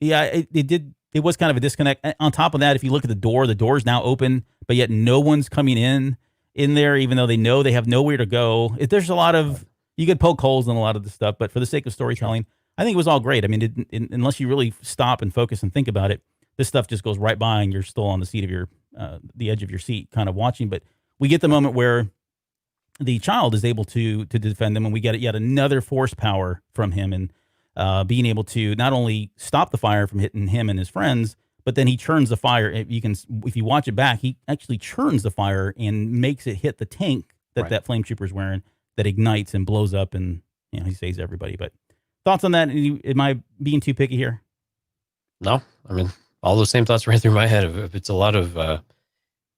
yeah, it did. It was kind of a disconnect. On top of that, if you look at the door's now open, but yet no one's coming in there, even though they know they have nowhere to go. There's a lot of, you could poke holes in a lot of the stuff, but for the sake of storytelling, I think it was all great. I mean, unless you really stop and focus and think about it, this stuff just goes right by and you're still on the seat of the edge of your seat kind of watching. But we get the moment where the child is able to defend them, and we get yet another force power from him, and being able to not only stop the fire from hitting him and his friends, but then he churns the fire. If you watch it back, he actually churns the fire and makes it hit the tank that flame trooper's wearing, that ignites and blows up, and he saves everybody. But thoughts on that? Am I being too picky here? No, I mean, all those same thoughts ran through my head. If it's a lot of,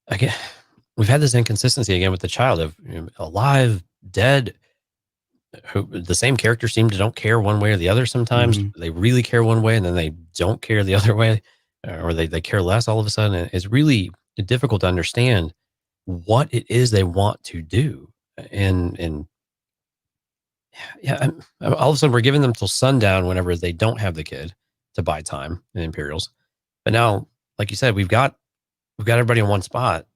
again, we've had this inconsistency again with the child of alive, dead. Who the same characters seem to don't care one way or the other. Sometimes they really care one way and then they don't care the other way, or they care less all of a sudden. And it's really difficult to understand what it is they want to do. And yeah, all of a sudden we're giving them till sundown whenever they don't have the kid to buy time in Imperials. But now, like you said, we've got everybody in one spot.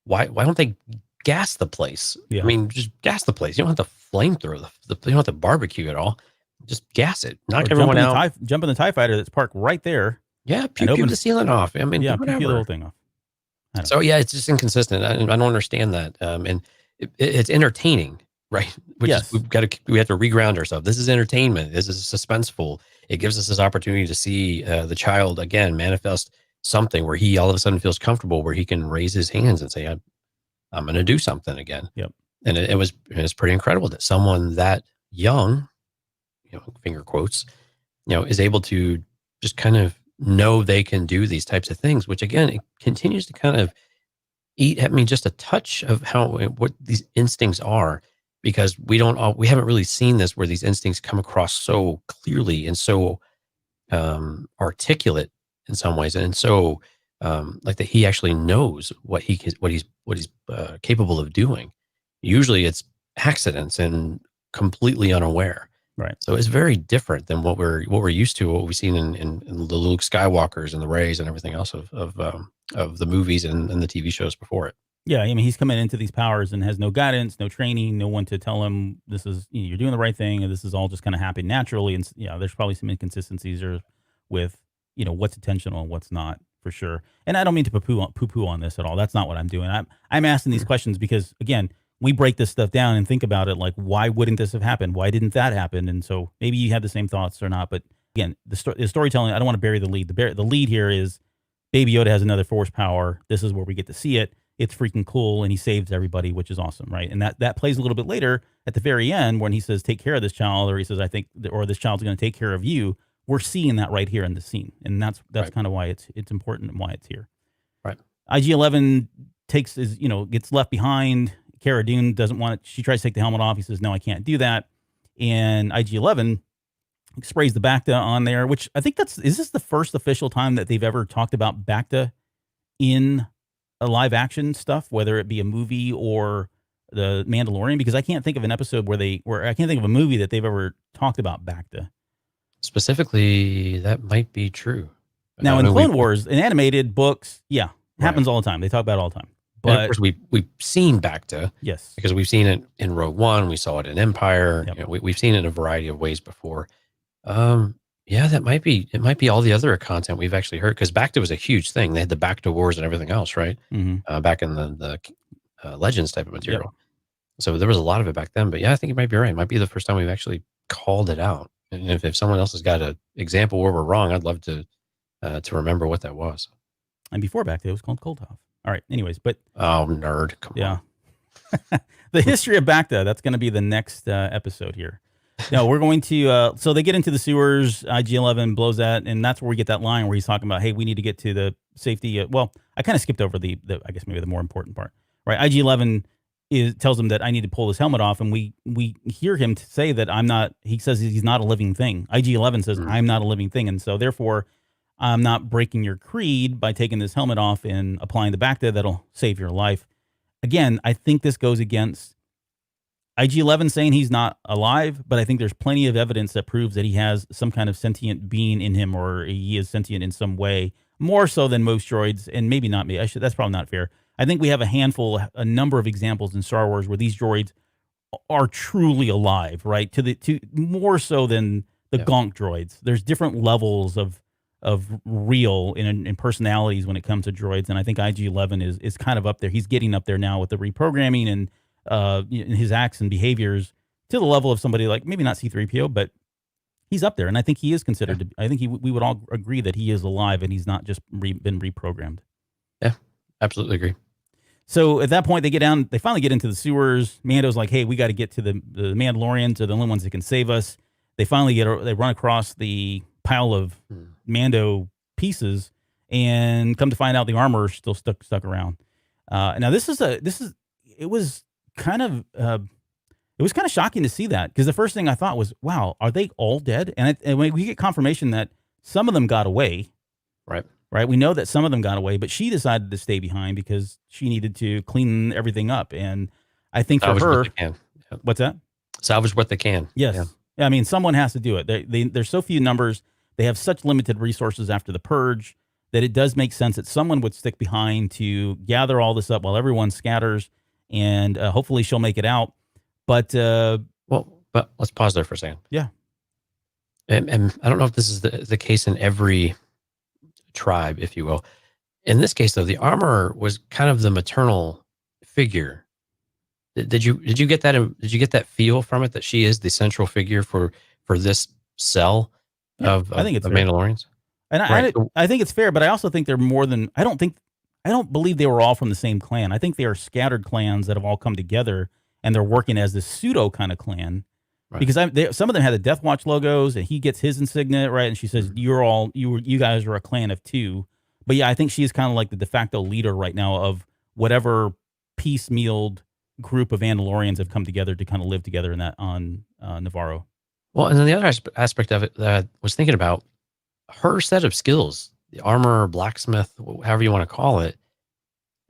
Why don't they gas the place? Yeah. I mean, just gas the place. You don't have to flamethrower you don't have to barbecue at all. Just gas it. Knock everyone out. Jump in the TIE fighter that's parked right there. Yeah, pew the ceiling off. I mean, yeah, whatever. pew the whole thing off. So yeah, it's just inconsistent. I don't understand that. And it's entertaining, right? We have to reground ourselves. This is entertainment. This is suspenseful. It gives us this opportunity to see the child again manifest something where he all of a sudden feels comfortable, where he can raise his hands and say, I'm going to do something again. Yep. And it was pretty incredible that someone that young, finger quotes, is able to just kind of know they can do these types of things, which again, it continues to kind of eat at me just a touch of what these instincts are, because we haven't really seen this where these instincts come across so clearly and so articulate in some ways, and so like that he actually knows what he's capable of doing. Usually it's accidents and completely unaware. Right. So it's very different than what we're used to, what we've seen in the Luke Skywalkers and the Reys and everything else of the movies and the TV shows before it. Yeah, I mean, he's coming into these powers and has no guidance, no training, no one to tell him this is you're doing the right thing, and this is all just kind of happening naturally. And there's probably some inconsistencies with what's intentional and what's not, for sure. And I don't mean to poo-poo on this at all. That's not what I'm doing. I'm asking these questions because, again, we break this stuff down and think about it like, why wouldn't this have happened? Why didn't that happen? And so maybe you had the same thoughts or not, but again, the storytelling, I don't want to bury the lead. The lead here is Baby Yoda has another force power. This is where we get to see it. It's freaking cool, and he saves everybody, which is awesome, right? And that plays a little bit later at the very end when he says, "Take care of this child," or he says, "I think," or "This child's going to take care of you." We're seeing that right here in the scene, and that's Right. kind of why it's important and why it's here. Right. IG-11 gets left behind. Cara Dune doesn't want it. She tries to take the helmet off. He says, "No, I can't do that." And IG-11 sprays the Bacta on there, which I think is this the first official time that they've ever talked about Bacta in a live action stuff, whether it be a movie or the Mandalorian? Because I can't think of an episode where I can't think of a movie that they've ever talked about Bacta. Specifically, that might be true. Now, in Clone Wars, in animated books, yeah, it happens all the time. They talk about it all the time. And of But course, we've seen Bacta yes, because we've seen it in Rogue One. We saw it in Empire. Yep. You know, we've seen it in a variety of ways before. Yeah, that might be. It might be all the other content we've actually heard because Bacta was a huge thing. They had the Bacta Wars and everything else, right? mm-hmm. Back in the Legends type of material. So there was a lot of it back then. But yeah, I think you might be right. It might be the first time we've actually called it out. And if someone else has got an example where we're wrong, I'd love to remember what that was. And before Bacta, it was called Koltov. All right. Anyways, but oh, nerd, come on. The history of Bacta. That's going to be the next episode here. No, we're going to. So they get into the sewers. IG-11 blows that, and that's where we get that line where he's talking about, "Hey, we need to get to the safety." Well, I kind of skipped over the I guess maybe the more important part, right? IG-11 tells him that I need to pull his helmet off, and we hear him say that I'm not. He says he's not a living thing. IG-11 says I'm not a living thing, and so therefore I'm not breaking your creed by taking this helmet off and applying the Bacta that'll save your life. Again, I think this goes against IG-11 saying he's not alive, but I think there's plenty of evidence that proves that he has some kind of sentient being in him, or he is sentient in some way, more so than most droids, and maybe not me. That's probably not fair. I think we have a number of examples in Star Wars where these droids are truly alive, right? To more so than the gonk droids. There's different levels of real in personalities when it comes to droids, and I think IG-11 is kind of up there. He's getting up there now with the reprogramming and his acts and behaviors to the level of somebody like maybe not C-3PO, but he's up there, and I think he is considered to. I think we would all agree that he is alive and he's not just been reprogrammed. Yeah, absolutely agree. So at that point, they finally get into the sewers. Mando's like, "Hey, we got to get to the Mandalorians. Are the only ones that can save us." They finally they run across the pile of Mando pieces, and come to find out the armor is still stuck around. Now it was kind of shocking to see that, because the first thing I thought was, wow, are they all dead? And we get confirmation that some of them got away. Right. We know that some of them got away, but she decided to stay behind because she needed to clean everything up. And I think for her, what's that? Salvage what they can. Yes. Yeah. I mean, someone has to do it. There's so few numbers. They have such limited resources after the purge that it does make sense that someone would stick behind to gather all this up while everyone scatters. And hopefully she'll make it out. But but let's pause there for a second. Yeah. And I don't know if this is the case in every tribe, if you will. In this case, though, the armor was kind of the maternal figure. Did you get that? Did you get that feel from it, that she is the central figure for this cell of I think it's the fair. Mandalorians? And I think it's fair, but I also think they're more than. I don't believe they were all from the same clan. I think they are scattered clans that have all come together, and they're working as this pseudo kind of clan. Right. Because some of them had the Death Watch logos, and he gets his insignia, right? And she says, you guys are a clan of two. But yeah, I think she is kind of like the de facto leader right now of whatever piecemealed group of Mandalorians have come together to kind of live together in that on Navarro. Well, and then the other aspect of it that I was thinking about, her set of skills, the armor, blacksmith, however you want to call it,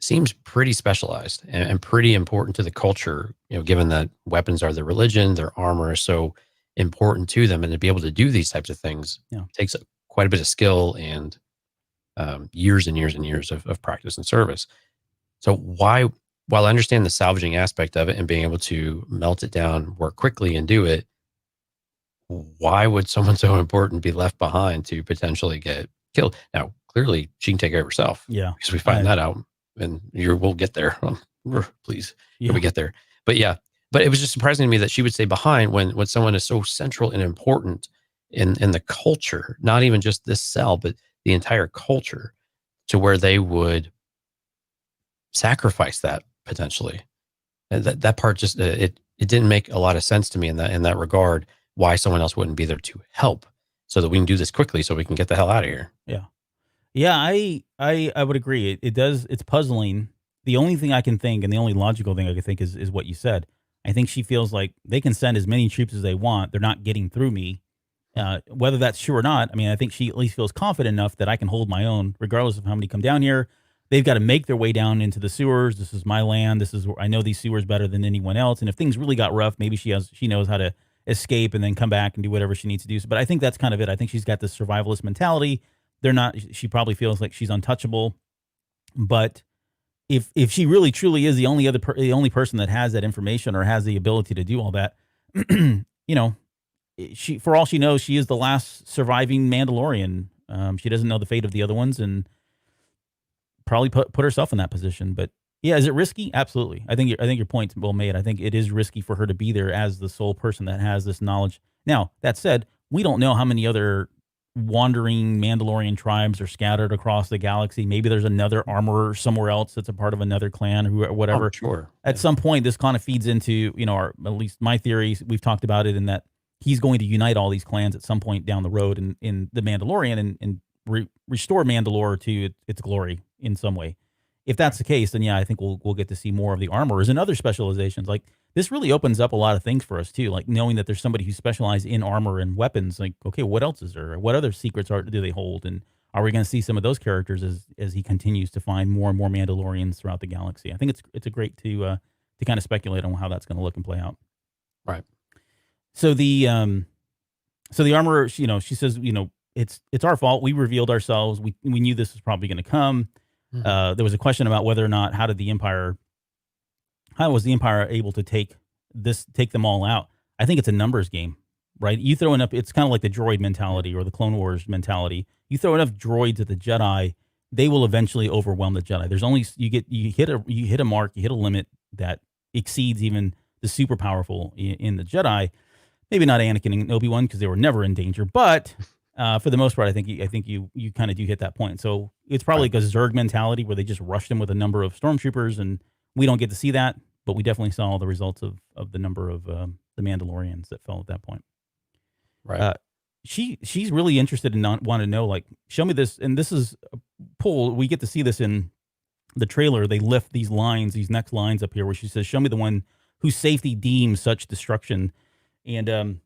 seems pretty specialized and pretty important to the culture, given that weapons are their religion, their armor is so important to them. And to be able to do these types of things takes quite a bit of skill and years and years and years of practice and service. So while I understand the salvaging aspect of it and being able to melt it down, work quickly and do it, why would someone so important be left behind to potentially get killed? Now, clearly she can take care of herself. Yeah. Because we find that out. And we'll get there. Please, we get there. But yeah, but it was just surprising to me that she would stay behind when someone is so central and important in the culture, not even just this cell, but the entire culture, to where they would sacrifice that potentially. And that part just it didn't make a lot of sense to me in that regard. Why someone else wouldn't be there to help so that we can do this quickly so we can get the hell out of here. Yeah. Yeah, I would agree. It does. It's puzzling. The only thing I can think, and the only logical thing I can think, is what you said. I think she feels like they can send as many troops as they want. They're not getting through me. Whether that's true or not, I mean, I think she at least feels confident enough that I can hold my own, regardless of how many come down here. They've got to make their way down into the sewers. This is my land. This is where I know these sewers better than anyone else. And if things really got rough, maybe she knows how to escape and then come back and do whatever she needs to do. But I think that's kind of it. I think she's got this survivalist mentality. She probably feels like she's untouchable. But if she really truly is the only person that has that information or has the ability to do all that, for all she knows, she is the last surviving Mandalorian. She doesn't know the fate of the other ones, and probably put herself in that position. But yeah, is it risky? Absolutely. I think your point's well made. I think it is risky for her to be there as the sole person that has this knowledge. Now, that said, we don't know how many other wandering Mandalorian tribes are scattered across the galaxy. Maybe there's another armorer somewhere else that's a part of another clan or whatever. Oh, sure. At some point, this kind of feeds into, at least my theory. We've talked about it in that he's going to unite all these clans at some point down the road in the Mandalorian and restore Mandalore to its glory in some way. If that's the case, then yeah, I think we'll get to see more of the armorers and other specializations. Like, this really opens up a lot of things for us too. Like, knowing that there's somebody who specializes in armor and weapons. Like, okay, what else is there? What other secrets do they hold? And are we going to see some of those characters as he continues to find more and more Mandalorians throughout the galaxy? I think it's a great to kind of speculate on how that's going to look and play out. Right. So the armorer, she says, it's our fault. We revealed ourselves. We knew this was probably going to come. Mm-hmm. There was a question about whether or not how was the Empire able to take them all out? I think it's a numbers game, right? You throw enough, it's kind of like the droid mentality or the Clone Wars mentality. You throw enough droids at the Jedi, they will eventually overwhelm the Jedi. There's only you hit a mark, you hit a limit that exceeds even the super powerful in the Jedi. Maybe not Anakin and Obi-Wan because they were never in danger, but for the most part, I think you kind of do hit that point. So it's probably like a Zerg mentality where they just rushed him with a number of stormtroopers, and we don't get to see that, but we definitely saw the results of the number of the Mandalorians that fell at that point. Right. She's really interested in want to know, like, show me this, and this is a pull. We get to see this in the trailer. They lift these next lines up here, where she says, "Show me the one whose safety deems such destruction," and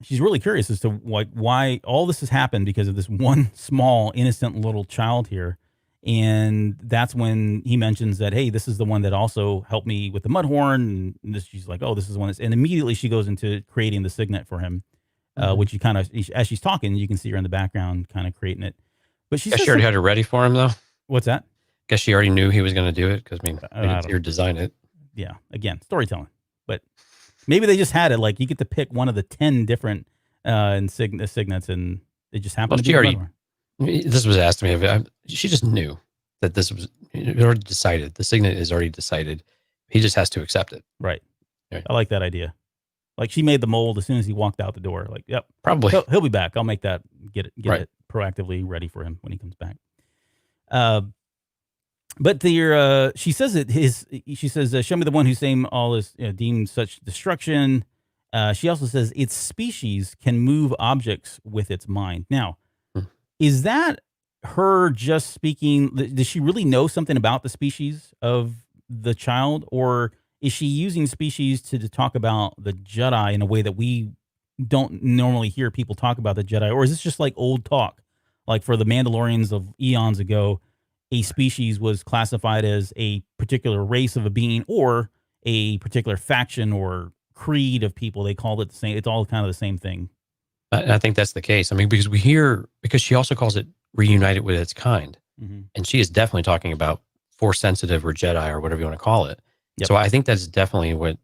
she's really curious as to why all this has happened because of this one small, innocent little child here. And that's when he mentions that, hey, this is the one that also helped me with the Mudhorn. And she's like, oh, this is the one. And immediately she goes into creating the signet for him, which you kind of, as she's talking, you can see her in the background kind of creating it. But she already had it ready for him, though. What's that? Guess she already knew he was going to do it because, it's your design it. Yeah, again, storytelling. But maybe they just had it. Like, you get to pick one of the 10 different signets, and it just happened to be this was asked to me. She just knew that this was already decided. The signet is already decided. He just has to accept it. Right. I like that idea. Like, she made the mold as soon as he walked out the door. Like, yep, probably he'll be back. I'll make that get it proactively ready for him when he comes back. But she says she says, show me the one whose name all is deemed such destruction. She also says its species can move objects with its mind. Now, is that her just speaking? Does she really know something about the species of the child, or is she using species to talk about the Jedi in a way that we don't normally hear people talk about the Jedi? Or is this just like old talk? Like, for the Mandalorians of eons ago, a species was classified as a particular race of a being or a particular faction or creed of people. They called it the same. It's all kind of the same thing. I think that's the case. I mean, because she also calls it reunited with its kind. Mm-hmm. And she is definitely talking about Force sensitive or Jedi or whatever you want to call it. Yep. So I think that's definitely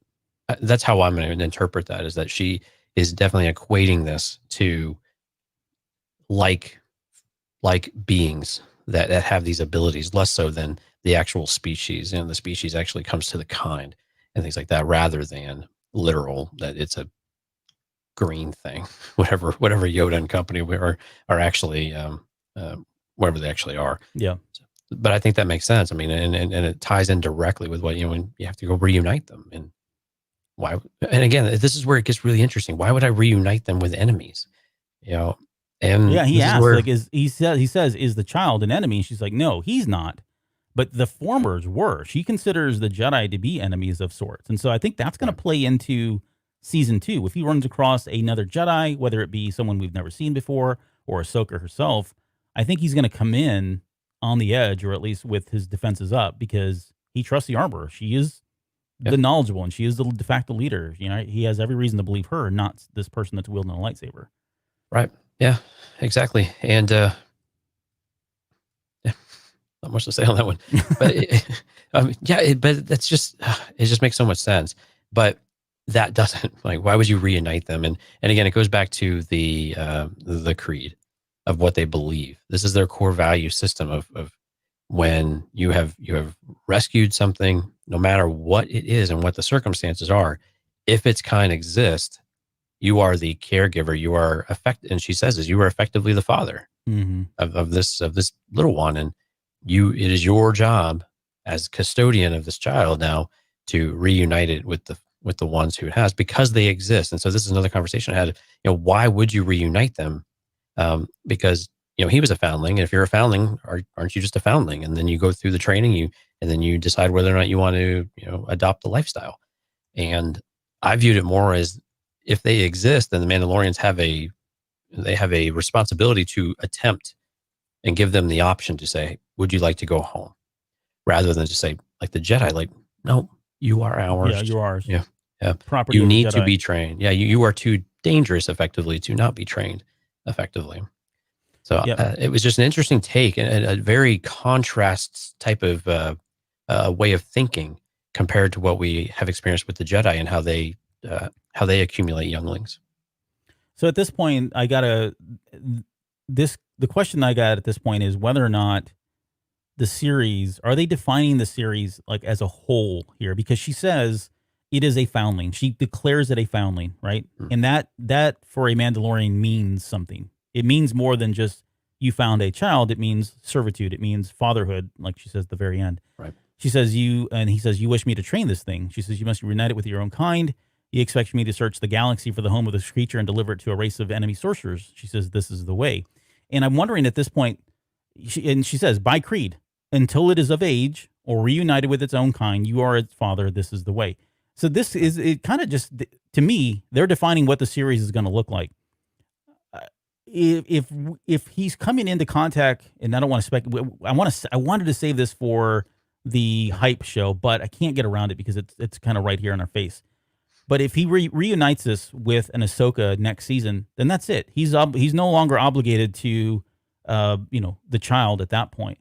that's how I'm going to interpret that, is that she is definitely equating this to like beings that have these abilities, less so than the actual species. The species actually comes to the kind and things like that, rather than literal, that it's a green thing, whatever Yoda and company are actually whatever they actually are. Yeah. But I think that makes sense. I mean, and it ties in directly with what, when you have to go reunite them. And why? And again, this is where it gets really interesting. Why would I reunite them with enemies? And Yeah, he this is asks, where, like, he says, is the child an enemy? And she's like, no, he's not. But the formers were. She considers the Jedi to be enemies of sorts. And so I think that's going to play into season 2. If he runs across another Jedi, whether it be someone we've never seen before or Ahsoka herself, I think he's going to come in on the edge, or at least with his defenses up, because he trusts the Arbor. She is the knowledgeable, and she is the de facto leader. He has every reason to believe her, not this person that's wielding a lightsaber. Right. Yeah, exactly. And not much to say on that one, but but that's just, it just makes so much sense. But that doesn't, like, why would you reunite them? And again, it goes back to the creed of what they believe. This is their core value system of when you have rescued something, no matter what it is and what the circumstances are, if its kind exists, you are the caregiver. You are and she says this, you are effectively the father of this little one. And it is your job as custodian of this child now to reunite it with the ones who it has, because they exist. And so this is another conversation I had. Why would you reunite them? Because he was a foundling, and if you're a foundling, aren't you just a foundling? And then you go through the training, and then you decide whether or not you want to adopt the lifestyle. And I viewed it more as, if they exist, then the Mandalorians have a responsibility to attempt and give them the option to say, would you like to go home? Rather than just say, like the Jedi, like, no, you are ours. Yeah, you're ours. Yeah. Yeah. Property you of the need to Jedi. be trained. Yeah. You are too dangerous effectively to not be trained effectively. So it was just an interesting take, and a very contrast type of way of thinking compared to what we have experienced with the Jedi and how they accumulate younglings. So at this point, the question I got at this point is whether or not the series, are they defining the series like as a whole here? Because she says it is a foundling. She declares it a foundling, right? And that for a Mandalorian means something. It means more than just you found a child. It means servitude. It means fatherhood, like she says at the very end. Right. She says, he says, you wish me to train this thing. She says, you must reunite it with your own kind. He expects me to search the galaxy for the home of this creature and deliver it to a race of enemy sorcerers. She says, this is the way. And I'm wondering at this point, she says, by creed, until it is of age or reunited with its own kind, you are its father. This is the way. So it kind of just, to me, they're defining what the series is going to look like. If he's coming into contact, and I don't want to speculate, I wanted to save this for the hype show, but I can't get around it because it's kind of right here in our face. But if he reunites this with an Ahsoka next season, then that's it. He's no longer obligated to, the child at that point.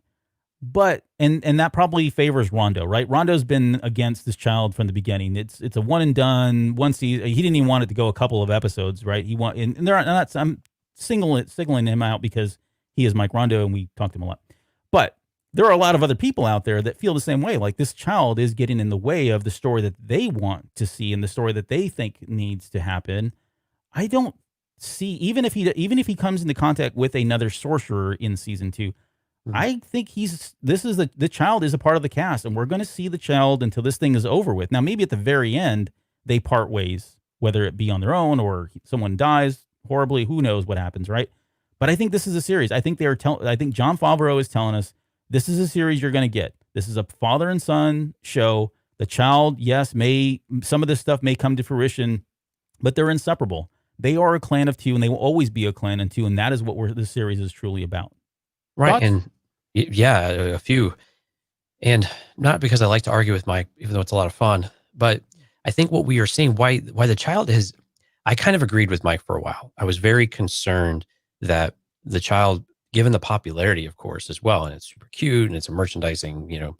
But and that probably favors Rondo, right? Rondo's been against this child from the beginning. It's a one and done. One season, he didn't even want it to go a couple of episodes, right? I'm singling him out because he is Mike Rondo, and we talked to him a lot. But there are a lot of other people out there that feel the same way. Like, this child is getting in the way of the story that they want to see and the story that they think needs to happen. I don't see, even if he comes into contact with another sorcerer in season 2, I think the child is a part of the cast, and we're going to see the child until this thing is over with. Now, maybe at the very end they part ways, whether it be on their own or someone dies horribly. Who knows what happens, right? But I think this is a series. I think I think Jon Favreau is telling us this is a series you're going to get. This is a father and son show. The child, yes, some of this stuff may come to fruition, but they're inseparable. They are a clan of two, and they will always be a clan of two, and that is what this series is truly about. Right. Thoughts? And yeah, a few. And not because I like to argue with Mike, even though it's a lot of fun, but I think what we are seeing, why the child is, I kind of agreed with Mike for a while. I was very concerned that the child, given the popularity, of course, as well, and it's super cute and it's a merchandising,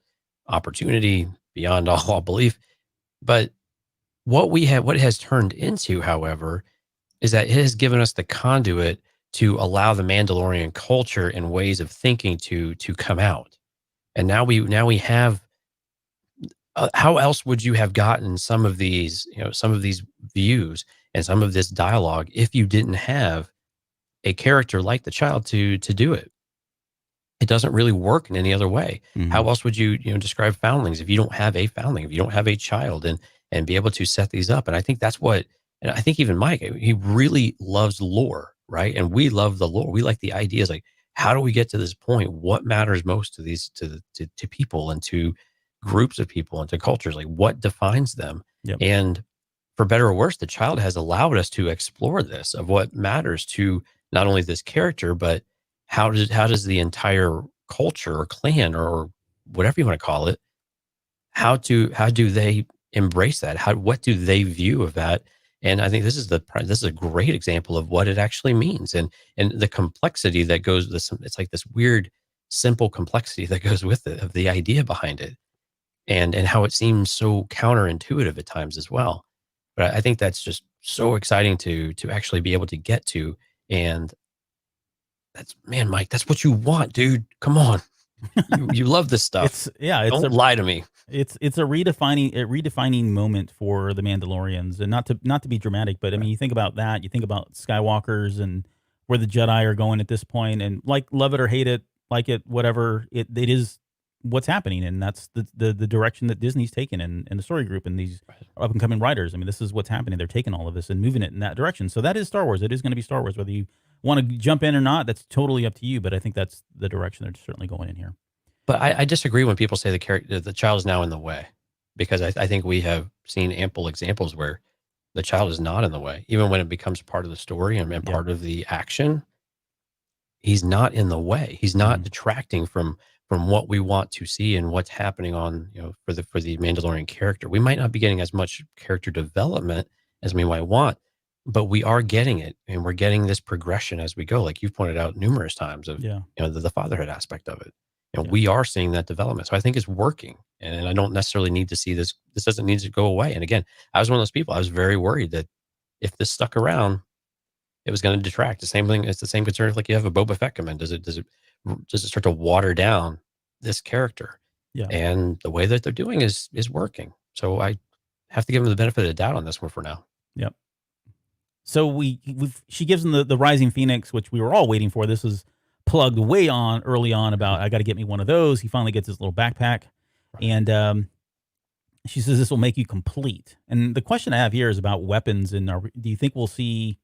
opportunity beyond all belief. But what it has turned into, however, is that it has given us the conduit to allow the Mandalorian culture and ways of thinking to come out. And now we have how else would you have gotten some of these, some of these views and some of this dialogue if you didn't have a character like the child to do it? It doesn't really work in any other way. Mhm. How else would you, describe foundlings if you don't have a foundling, if you don't have a child and be able to set these up? And I think that's what, and I think even Mike, he really loves lore, right? And we love the lore. We like the ideas, like, how do we get to this point? What matters most to these, to people and to groups of people and to cultures? Like, what defines them? Yep. And for better or worse, the child has allowed us to explore this of what matters to not only this character, but how does the entire culture or clan or whatever you want to call it, how do they embrace that? What do they view of that? And I think this is a great example of what it actually means, and the complexity that goes. It's like this weird, simple complexity that goes with it, of the idea behind it, and how it seems so counterintuitive at times as well. But I think that's just so exciting to actually be able to get to. And that's, man, Mike, that's what you want, dude. Come on. You love this stuff. Don't lie to me. It's a redefining moment for the Mandalorians, and not to be dramatic, but I mean, you think about that, you think about Skywalkers and where the Jedi are going at this point, and like, love it or hate it, like it, whatever, it is what's happening, and that's the direction that Disney's taken in the story group and these up and coming writers. I mean, this is what's happening. They're taking all of this and moving it in that direction. So that is Star Wars. It is going to be Star Wars, whether you want to jump in or not. That's totally up to you. But I think that's the direction they're certainly going in here. But I disagree when people say the child is now in the way, because I think we have seen ample examples where the child is not in the way, even when it becomes part of the story and part of the action. He's not in the way. He's not detracting from what we want to see and what's happening on, for the Mandalorian character. We might not be getting as much character development as we might want, but we are getting it, and we're getting this progression as we go, like you've pointed out numerous times, of the fatherhood aspect of it. We are seeing that development. So I think it's working, and I don't necessarily need to see this. This doesn't need to go away. And again, I was one of those people. I was very worried that if this stuck around, it was going to detract. The same thing. It's the same concern if, like, you have a Boba Fett come in. Does it start to water down this character? Yeah. And the way that they're doing is working. So I have to give them the benefit of the doubt on this one for now. Yep. So she gives him the Rising Phoenix, which we were all waiting for. This was plugged way on early on about, I got to get me one of those. He finally gets his little backpack, and she says this will make you complete. And the question I have here is about weapons. And do you think we'll see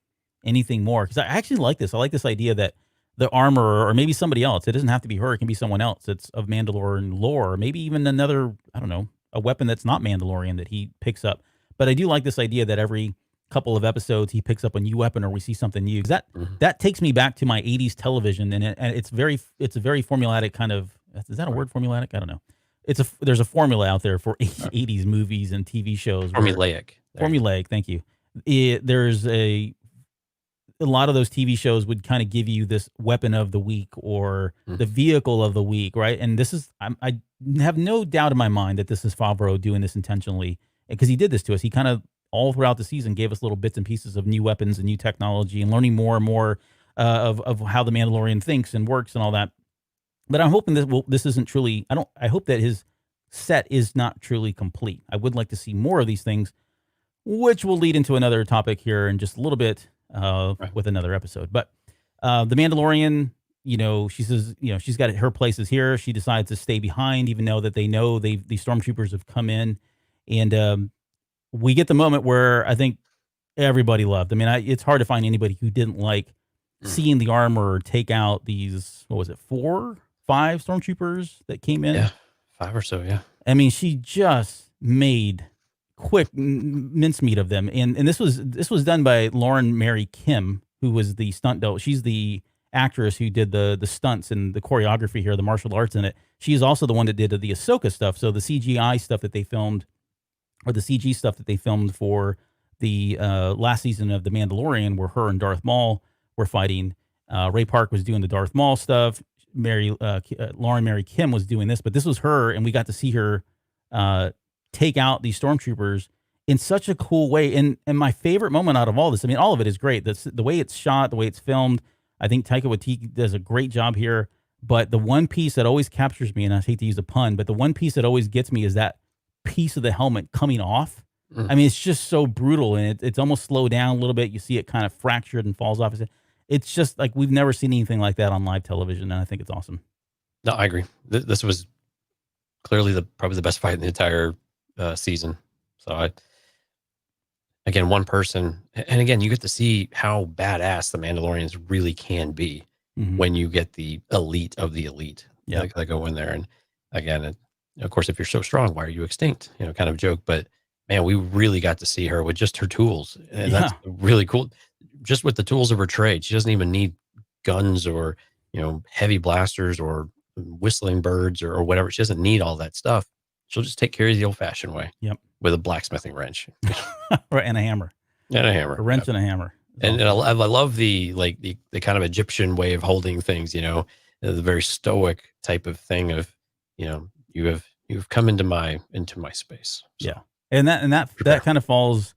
anything more? Because I actually like this. I like this idea that the armorer, or maybe somebody else, it doesn't have to be her, it can be someone else that's of Mandalorian lore, or maybe even another, I don't know, a weapon that's not Mandalorian that he picks up. But I do like this idea that every couple of episodes he picks up a new weapon, or we see something new. That takes me back to my 80s television, and it's a very formulaic kind of, is that a word, formulaic? I don't know. There's a formula out there for 80s movies and TV shows. Formulaic, thank you. There's a lot of those TV shows would kind of give you this weapon of the week, or the vehicle of the week, right? And this is, I have no doubt in my mind that this is Favreau doing this intentionally, because he did this to us. He kind of, all throughout the season, gave us little bits and pieces of new weapons and new technology, and learning more and more of how the Mandalorian thinks and works and all that. But I'm hoping that this isn't truly, I hope that his set is not truly complete. I would like to see more of these things, which will lead into another topic here in just a little bit with another episode. But the Mandalorian, she says, she's got her places here. She decides to stay behind, even though that they know the stormtroopers have come in. And we get the moment where I think everybody loved. I mean, it's hard to find anybody who didn't like seeing the armor take out these, what was it, 4, 5 stormtroopers that came in? Yeah, 5 or so, yeah. I mean, she just made quick mincemeat of them. And this was done by Lauren Mary Kim, who was the stunt double. She's the actress who did the stunts and the choreography here, the martial arts in it. She's also the one that did the Ahsoka stuff. So the CGI stuff that they filmed, or the CG stuff that they filmed for the last season of The Mandalorian, where her and Darth Maul were fighting. Ray Park was doing the Darth Maul stuff. Lauren Mary Kim was doing this, but this was her, and we got to see her take out these stormtroopers in such a cool way. And my favorite moment out of all this, I mean, all of it is great. The way it's shot, the way it's filmed, I think Taika Waititi does a great job here. But the one piece that always captures me, and I hate to use a pun, but the one piece that always gets me is that piece of the helmet coming off. Mm. I mean, it's just so brutal, and it's almost slowed down a little bit. You see it kind of fractured and falls off. It's just like we've never seen anything like that on live television, and I think it's awesome. No, I agree. This was clearly probably the best fight in the entire season. So again, one person, and again, you get to see how badass the Mandalorians really can be when you get the elite of the elite. Yeah, that go in there, and again, of course, if you're so strong, why are you extinct? Kind of joke, but man, we really got to see her with just her tools, and that's really cool. Just with the tools of her trade, she doesn't even need guns or heavy blasters or whistling birds or whatever. She doesn't need all that stuff. She'll just take care of the old-fashioned way. Yep. With a blacksmithing wrench, right, and a hammer, a wrench and a hammer. And I love the kind of Egyptian way of holding things. The very stoic type of thing of you've come into my space. So. Yeah, and that kind of falls.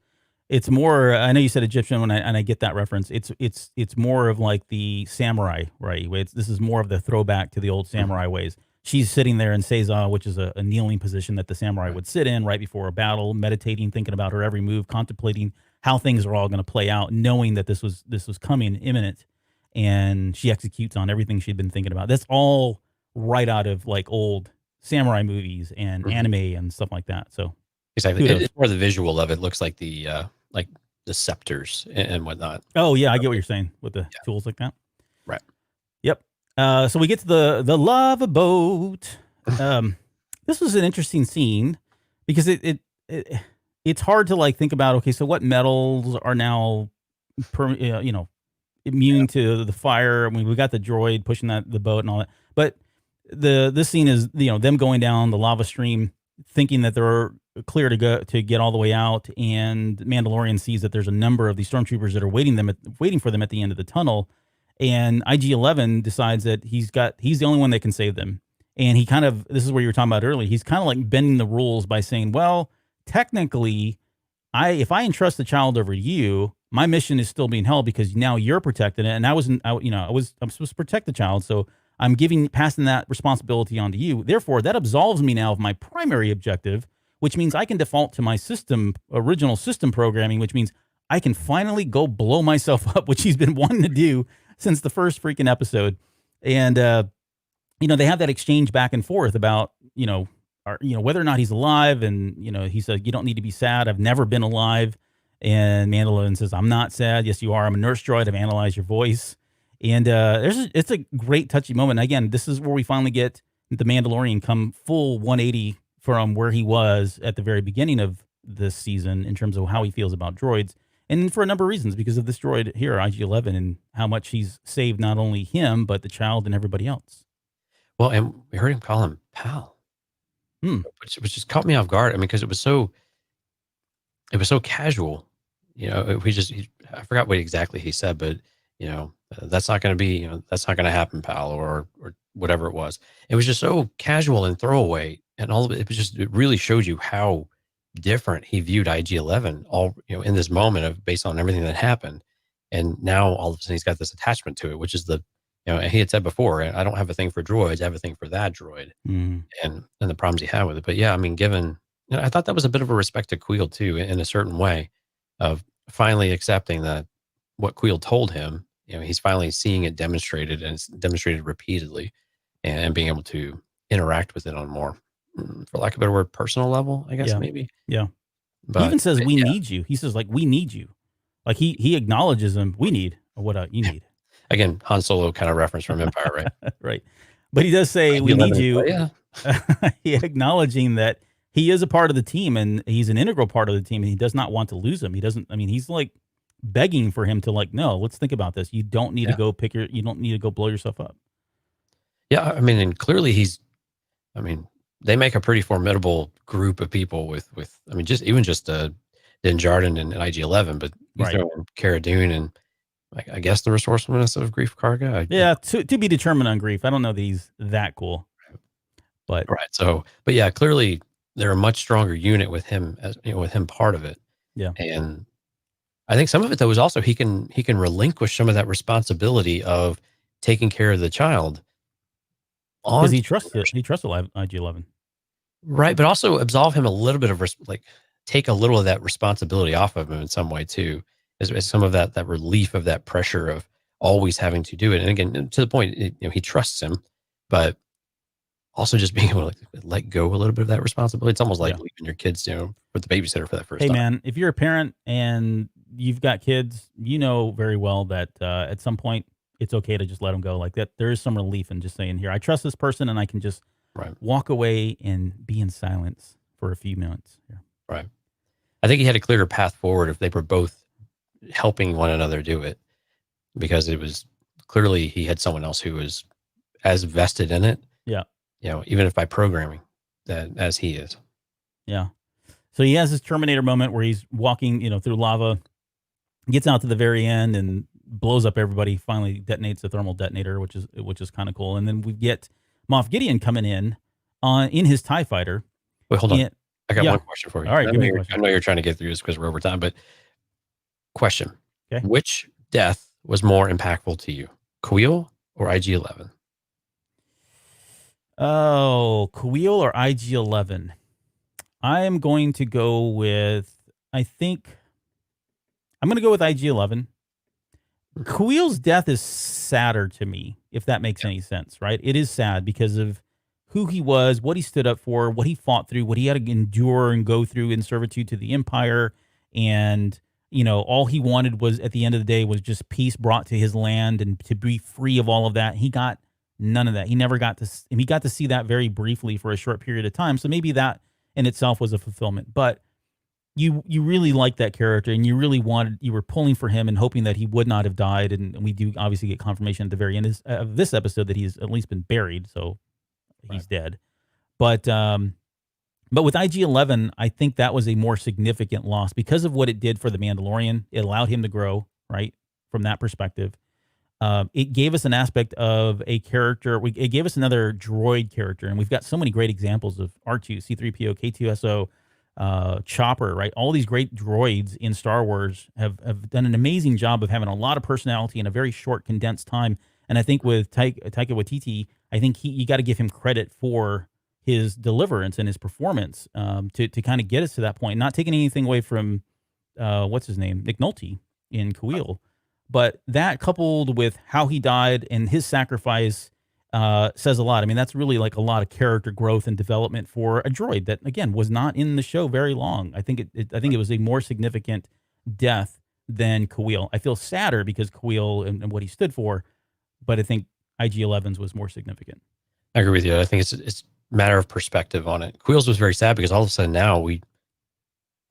It's more. I know you said Egyptian, and I get that reference. It's more of like the samurai, right? This is more of the throwback to the old samurai ways. She's sitting there in Seiza, which is a kneeling position that the samurai would sit in right before a battle, meditating, thinking about her every move, contemplating how things are all going to play out, knowing that this was coming imminent, and she executes on everything she'd been thinking about. That's all right out of like old samurai movies and anime and stuff like that. So exactly, it's more the visual of it. Looks like the scepters and whatnot. Oh yeah, I get what you're saying with the tools like that. Right. Yep. So we get to the lava boat. This was an interesting scene because it's hard to like think about. Okay, so what metals are now, immune to the fire? I mean, we got the droid pushing the boat and all that, but this scene is them going down the lava stream, thinking that they're clear to get all the way out, and Mandalorian sees that there's a number of these stormtroopers that are waiting for them at the end of the tunnel. And IG-11 decides that he's the only one that can save them. And he this is where you were talking about earlier, he's kind of like bending the rules by saying, well, technically, if I entrust the child over to you, my mission is still being held because now you're protecting it. And I'm supposed to protect the child. So I'm passing that responsibility on to you. Therefore, that absolves me now of my primary objective, which means I can default to my original system programming, which means I can finally go blow myself up, which he's been wanting to do since the first freaking episode. And, they have that exchange back and forth about, whether or not he's alive. And, he said, you don't need to be sad. I've never been alive. And Mandalorian says, I'm not sad. Yes, you are. I'm a nurse droid. I've analyzed your voice. And it's a great touchy moment. Again, this is where we finally get the Mandalorian come full 180 from where he was at the very beginning of this season in terms of how he feels about droids. And for a number of reasons, because of this droid here, IG-11, and how much he's saved not only him, but the child and everybody else. Well, and we heard him call him pal, which just caught me off guard. I mean, because it was so casual. I forgot what exactly he said, but that's not going to be, that's not going to happen, pal, or whatever it was. It was just so casual and throwaway, and all of it. It really showed you how different he viewed IG-11 all in this moment of based on everything that happened. And now all of a sudden he's got this attachment to it, which is he had said before, I don't have a thing for droids, I have a thing for that droid, and the problems he had with it. But yeah, I mean, given, I thought that was a bit of a respect to Queel too, in a certain way, of finally accepting that what Queel told him, he's finally seeing it demonstrated, and it's demonstrated repeatedly, and being able to interact with it on more, for lack of a better word, personal level, I guess, maybe. Yeah. But he even says, we need you. He says, like, we need you. Like, he acknowledges them. We need what you need. Again, Han Solo kind of reference from Empire, right? Right. But he does say, we need you. Yeah. He acknowledging that he is a part of the team, and he's an integral part of the team, and he does not want to lose him. He's like begging for him to, like, no, let's think about this. You don't need to go you don't need to go blow yourself up. Yeah. I mean, and clearly they make a pretty formidable group of people with just Din Djarin and IG-11, but you throw in Cara Dune and I guess the resourcefulness of Grief Karga. To be determined on Grief. I don't know that he's that cool, but right. So, but yeah, clearly they're a much stronger unit with him, as with him part of it. Yeah, and I think some of it though is also he can relinquish some of that responsibility of taking care of the child because he trusts IG-11. Right, but also absolve him a little bit of like take a little of that responsibility off of him in some way too, as some of that relief of that pressure of always having to do it. And again, to the point, he trusts him, but also just being able to like, let go a little bit of that responsibility. It's almost like Yeah. leaving your kids, with the babysitter for that first Hey, time. man, if you're a parent and you've got kids, you know very well that at some point it's okay to just let them go like that. There is some relief in just saying, here, I trust this person and I can just Right, walk away and be in silence for a few minutes. Yeah. right. I think he had a clearer path forward if they were both helping one another do it, because it was clearly he had someone else who was as vested in it, Yeah. even if by programming that as he is. Yeah. So he has this Terminator moment where he's walking, through lava, gets out to the very end and blows up everybody. Finally, detonates the thermal detonator, which is kind of cool. And then we get Moff Gideon coming in his TIE fighter. Wait, hold on. And, I got yeah. one question for you. All right, I give know me a you're- question. I know you're trying to get through this because we're over time, but question. Okay. Which death was more impactful to you? Queel or IG-11? Oh, Kuil or IG-11? I am going to go with, I'm going to go with IG-11. Kuil's death is sadder to me, if that makes any sense, right? It is sad because of who he was, what he stood up for, what he fought through, what he had to endure and go through in servitude to the Empire. And, all he wanted was, at the end of the day, was just peace brought to his land and to be free of all of that. He got none of that. He never got to, he got to see that very briefly for a short period of time. So maybe that in itself was a fulfillment. But you really liked that character and you were pulling for him and hoping that he would not have died. And we do obviously get confirmation at the very end of this episode that he's at least been buried. So he's dead. But with IG-11, I think that was a more significant loss because of what it did for the Mandalorian. It allowed him to grow, right, from that perspective. It gave us an aspect of a character. It gave us another droid character, and we've got so many great examples of R2, C-3PO, K-2SO, Chopper, right? All these great droids in Star Wars have done an amazing job of having a lot of personality in a very short, condensed time. And I think with Taika Waititi, I think you got to give him credit for his deliverance and his performance to kind of get us to that point. Not taking anything away from what's his name, Nick Nolte in Kuil, but that coupled with how he died and his sacrifice says a lot. I mean, that's really like a lot of character growth and development for a droid that, again, was not in the show very long. I think it was a more significant death than Kuil. I feel sadder because Kuil and what he stood for, but I think IG-11's was more significant. I agree with you. I think it's a matter of perspective on it. Queels was very sad because all of a sudden now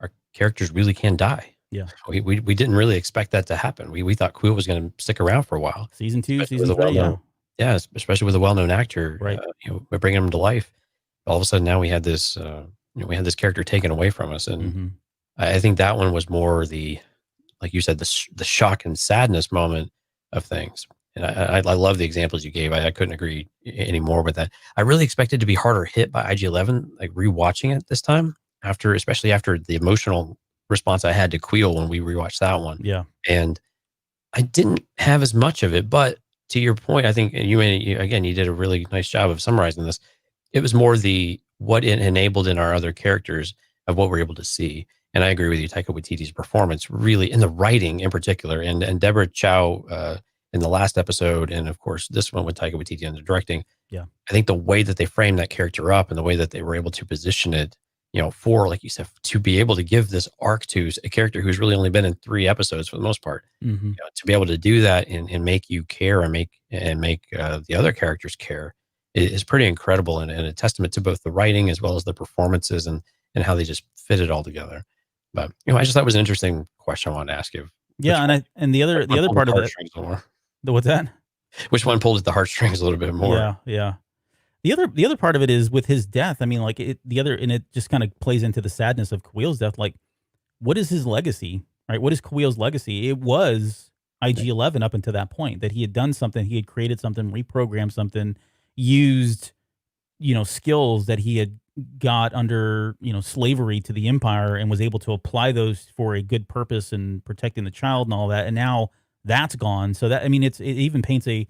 our characters really can die. Yeah. We didn't really expect that to happen. We thought Queel was going to stick around for a while. Season 2, Especially season 3, yeah. Yeah, especially with a well-known actor. Right. We're bringing him to life. All of a sudden now we had this, we had this character taken away from us. And I think that one was more like you said, the shock and sadness moment of things. And I love the examples you gave. I couldn't agree any more with that. I really expected to be harder hit by IG-11, like rewatching it this time, especially after the emotional response I had to Queel when we rewatched that one. Yeah. And I didn't have as much of it, but to your point, I think you did a really nice job of summarizing this. It was more what it enabled in our other characters of what we're able to see. And I agree with you, Taika Waititi's performance really in the writing in particular, and Deborah Chow in the last episode, and of course this one with Taika Waititi in the directing. Yeah, I think the way that they framed that character up and the way that they were able to position it, for, like you said, to be able to give this arc to a character who's really only been in 3 episodes for the most part, to be able to do that and make you care and make the other characters care is pretty incredible and a testament to both the writing as well as the performances and how they just fit it all together. But I just thought it was an interesting question I wanted to ask you. Yeah, and the other part of it. What's that? Which one pulled at the heartstrings a little bit more? Yeah. The other part of it is with his death. I mean, like and it just kind of plays into the sadness of Queel's death. Like, what is his legacy, right? What is Queel's legacy? It was IG-11 up until that point, that he had done something, he had created something, reprogrammed something, used, skills that he had got under, slavery to the Empire and was able to apply those for a good purpose and protecting the child and all that. And now that's gone. So that, I mean, it even paints a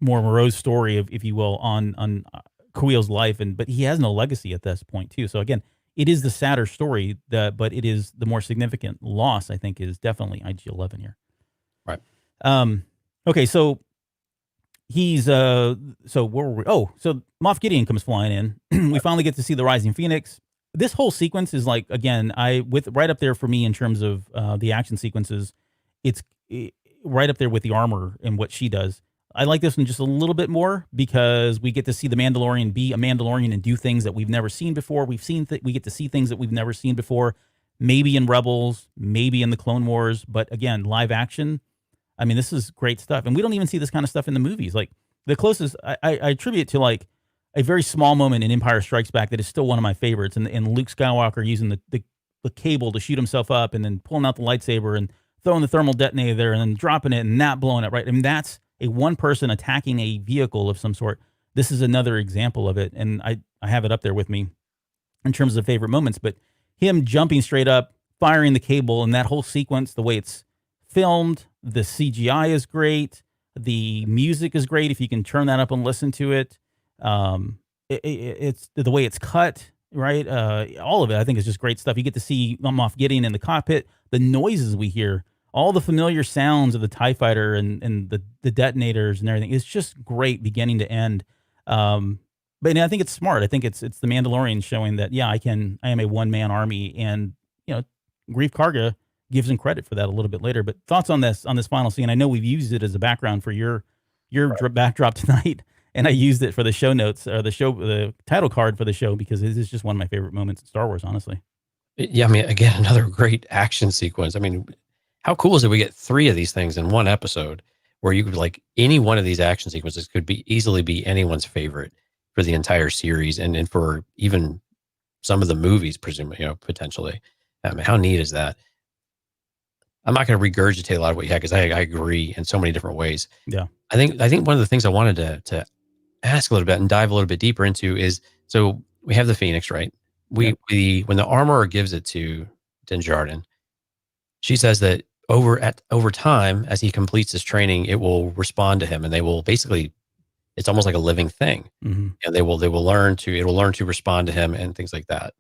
more morose story of, if you will, on Kuiil's life, but he has no legacy at this point too. So again, it is the sadder story, but it is the more significant loss. I think is definitely IG-11 here. Right. Okay, so he's so where were we? Oh, so Moff Gideon comes flying in. We finally get to see the Rising Phoenix. This whole sequence is like, again, right up there for me in terms of the action sequences. It's right up there with the armor and what she does. I like this one just a little bit more because we get to see the Mandalorian be a Mandalorian and do things that we've never seen before. We get to see things that we've never seen before, maybe in Rebels, maybe in the Clone Wars, but again, live action. I mean, this is great stuff. And we don't even see this kind of stuff in the movies. Like the closest I attribute to like a very small moment in Empire Strikes Back that is still one of my favorites. And Luke Skywalker using the cable to shoot himself up and then pulling out the lightsaber and throwing the thermal detonator there and then dropping it and not blowing it, right? I mean, that's a one person attacking a vehicle of some sort. This is another example of it. And I have it up there with me in terms of favorite moments, but him jumping straight up, firing the cable, and that whole sequence, the way it's filmed, the CGI is great. The music is great. If you can turn that up and listen to it, it's the way it's cut, right? All of it, I think, is just great stuff. You get to see Moff Gideon in the cockpit, the noises we hear, all the familiar sounds of the TIE fighter and the detonators and everything. It's just great beginning to end. But I think it's smart. I think it's the Mandalorian showing that, yeah, I am a one-man army. And, Grief Karga gives him credit for that a little bit later. But thoughts on this final scene? I know we've used it as a background for your backdrop tonight, and I used it for the show notes or the title card for the show because it is just one of my favorite moments in Star Wars, honestly. Yeah, I mean, again, another great action sequence. I mean, how cool is it we get 3 of these things in one episode where you could, like, any one of these action sequences could easily be anyone's favorite for the entire series and for even some of the movies, presumably, potentially. I mean, how neat is that? I'm not going to regurgitate a lot of what you had because I agree in so many different ways. Yeah. I think one of the things I wanted to ask a little bit and dive a little bit deeper into is, so we have the Phoenix, right? When the armorer gives it to Din Djarin, she says that over time, as he completes his training, it will respond to him, and they will basically, it's almost like a living thing, and it will learn to respond to him and things like that.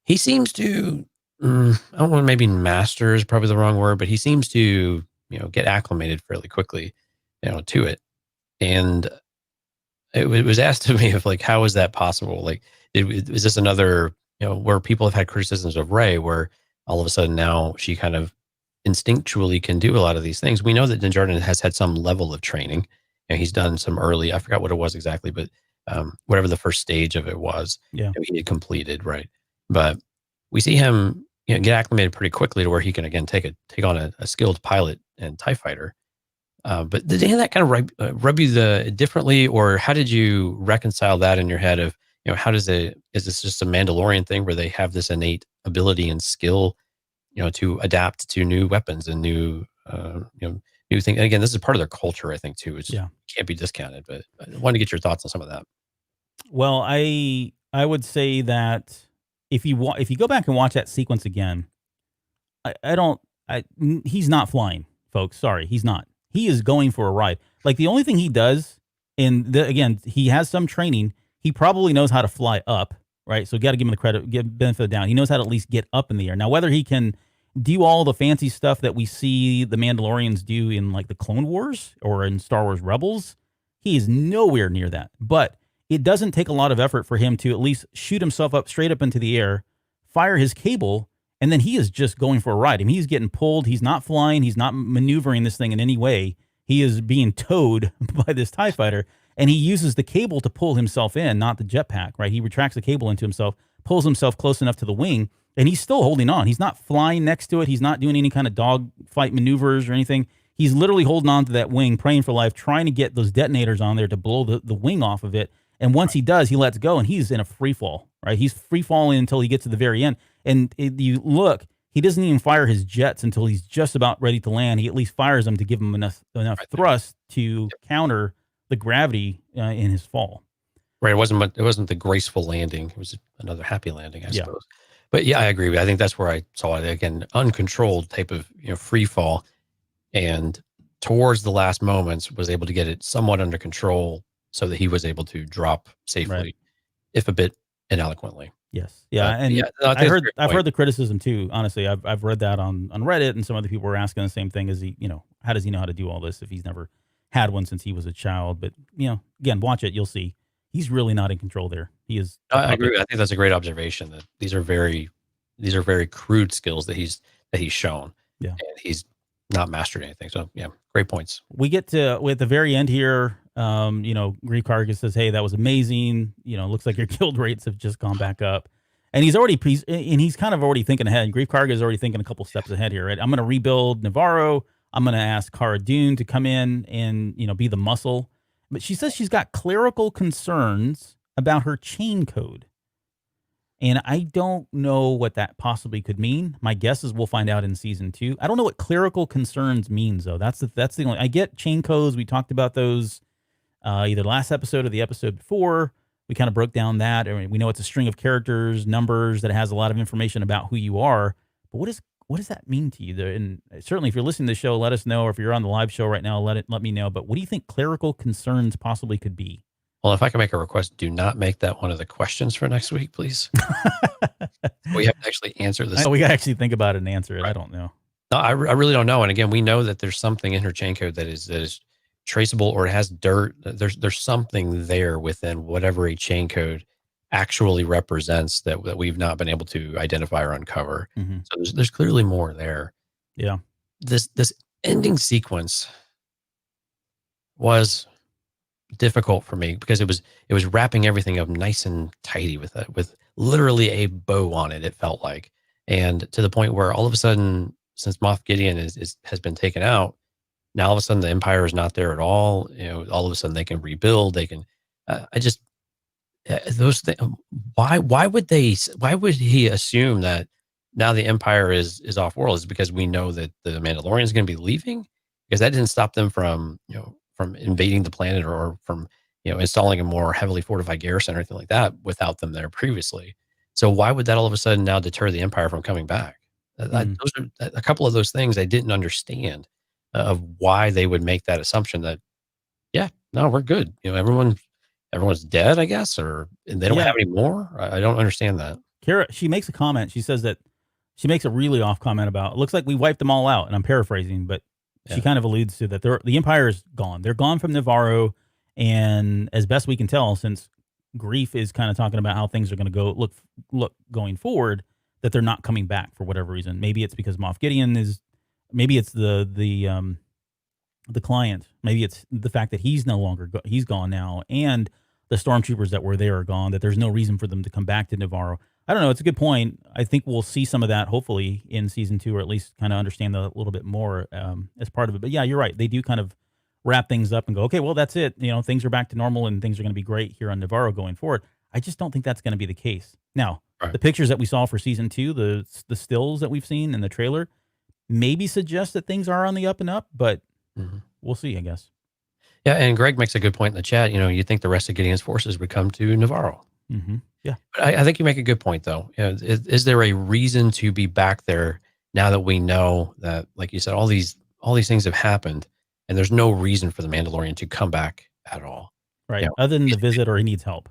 He seems to, I don't want, maybe master is probably the wrong word, but he seems to, get acclimated fairly quickly, to it. And it was asked to me of, like, how is that possible? Like, is this another, where people have had criticisms of Rey, where all of a sudden now she kind of instinctually can do a lot of these things. We know that Din Djarin has had some level of training, and he's done some early, I forgot what it was exactly, but whatever the first stage of it was, he had completed, right? But we see him, get acclimated pretty quickly to where he can again take on a skilled pilot and TIE fighter. But did any of that kind of rub you differently, or how did you reconcile that in your head of, is this just a Mandalorian thing where they have this innate ability and skill, to adapt to new weapons and new things? And again, this is part of their culture, I think, too. It can't be discounted. But I wanted to get your thoughts on some of that. Well, I would say that if you go back and watch that sequence again, he's not flying, folks. Sorry, he's not. He is going for a ride. Like, the only thing he does, again, he has some training. He probably knows how to fly up, right? So got to give him the credit, give benefit of the doubt. He knows how to at least get up in the air. Now, whether he can do all the fancy stuff that we see the Mandalorians do in, like, the Clone Wars or in Star Wars Rebels, he is nowhere near that. But it doesn't take a lot of effort for him to at least shoot himself up straight up into the air, fire his cable, and then he is just going for a ride. I mean, he's getting pulled. He's not flying. He's not maneuvering this thing in any way. He is being towed by this TIE fighter, and he uses the cable to pull himself in, not the jetpack, right? He retracts the cable into himself, pulls himself close enough to the wing, and he's still holding on. He's not flying next to it. He's not doing any kind of dog fight maneuvers or anything. He's literally holding on to that wing, praying for life, trying to get those detonators on there to blow the wing off of it. And once he does, he lets go, and he's in a free fall, right? He's free falling until he gets to the very end. And you look, he doesn't even fire his jets until he's just about ready to land. He at least fires them to give him enough thrust to counter the gravity in his fall. Right. It wasn't the graceful landing. It was another happy landing, I suppose. But yeah, I agree. I think that's where I saw it again, uncontrolled type of free fall, and towards the last moments was able to get it somewhat under control, so that he was able to drop safely, Right. if a bit ineloquently. Yes. Yeah. But And yeah, no, I think that's a great I've point. heard the criticism too. Honestly, I've read that on Reddit, and some other people were asking the same thing. Is he, how does he know how to do all this if he's never had one since he was a child? But again, watch it, you'll see he's really not in control there. He is a I agree. puppet. I think that's a great observation that these are very crude skills that he's shown, Yeah. and he's not mastered anything. So yeah, great points. We get at the very end here. Grief Karga says, "Hey, that was amazing. Looks like your guild rates have just gone back up." And he's kind of already thinking ahead. And Grief Karga is already thinking a couple steps ahead here, right? I'm going to rebuild Navarro. I'm going to ask Cara Dune to come in and be the muscle. But she says she's got clerical concerns about her chain code. And I don't know what that possibly could mean. My guess is we'll find out in season 2. I don't know what clerical concerns means, though. That's the only. I get chain codes. We talked about those either last episode or the episode before. We kind of broke down that. I mean, we know it's a string of characters, numbers that has a lot of information about who you are. But what does that mean to you? And certainly, if you're listening to the show, let us know. Or if you're on the live show right now, let me know. But what do you think clerical concerns possibly could be? Well, if I can make a request, do not make that one of the questions for next week, please. We have to actually answer this. We got to actually think about it and answer it. Right. I don't know. No, I really don't know. And again, we know that there's something in her chain code that is traceable, or it has dirt. There's something there within whatever a chain code actually represents that we've not been able to identify or uncover. Mm-hmm. So there's clearly more there. Yeah. This ending sequence was difficult for me because it was wrapping everything up nice and tidy with literally a bow on it. It felt like, and to the point where all of a sudden, since Moff Gideon has been taken out, now all of a sudden the Empire is not there at all. All of a sudden they can rebuild. They can. Those things. Why would he assume that now the Empire is off world? Is because we know that the Mandalorian is going to be leaving? Because that didn't stop them from invading the planet or from installing a more heavily fortified garrison or anything like that without them there previously. So why would that all of a sudden now deter the Empire from coming back? Those are a couple of those things I didn't understand of why they would make that assumption that no, we're good. Everyone's dead, I guess, or they don't have any more. I don't understand that. Kara, she makes a comment. She says that she makes a really off comment about it looks like we wiped them all out, and I'm paraphrasing, but she kind of alludes to that the Empire is gone. They're gone from Navarro, and as best we can tell, since Grief is kind of talking about how things are going to go look going forward, that they're not coming back for whatever reason. Maybe it's because Moff Gideon is. Maybe it's the client. Maybe it's the fact that he's no longer he's gone now, and the stormtroopers that were there are gone. That there's no reason for them to come back to Navarro. I don't know. It's a good point. I think we'll see some of that hopefully in season 2, or at least kind of understand that a little bit more as part of it. But yeah, you're right. They do kind of wrap things up and go, okay, well, that's it. Things are back to normal and things are going to be great here on Navarro going forward. I just don't think that's going to be the case. Now, the pictures that we saw for season 2, the stills that we've seen in the trailer, maybe suggest that things are on the up and up, but we'll see, I guess. Yeah, and Greg makes a good point in the chat. You think the rest of Gideon's forces would come to Navarro. Mm-hmm. Yeah. But I think you make a good point, though. Is there a reason to be back there now that we know that, like you said, all these things have happened, and there's no reason for the Mandalorian to come back at all? Right. Other than the visit, or he needs help.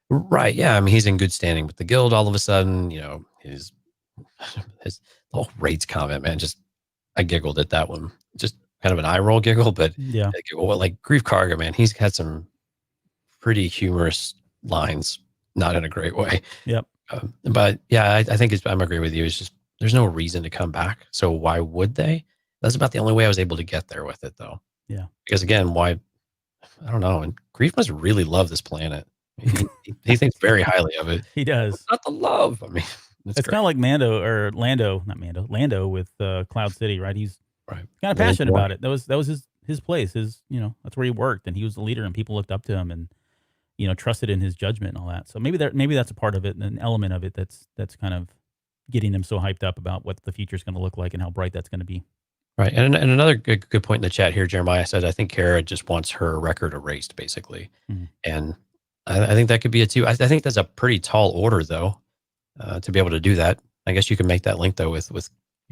Right. Yeah. I mean, he's in good standing with the guild. All of a sudden, his whole rates comment, man, I giggled at that one. Just kind of an eye roll giggle, but yeah, like Grief Karga, man, he's had some pretty humorous lines, not in a great way. Yep. But yeah, I think I'm agree with you. It's just there's no reason to come back. So why would they? That's about the only way I was able to get there with it, though. Yeah. Because again, why? I don't know. And Grief must really love this planet. He thinks very highly of it. He does. Not the love. I mean, it's kind of like Lando with Cloud City, right? He's kind of passionate about it. That was his place. That's where he worked, and he was the leader, and people looked up to him, and trusted in his judgment and all that. So maybe that's a part of it, and an element of it that's kind of getting them so hyped up about what the future is going to look like and how bright that's going to be. Right, and another good point in the chat here, Jeremiah said, I think Kara just wants her record erased, basically, and I think that could be it too. I think that's a pretty tall order, though, to be able to do that. I guess you can make that link though with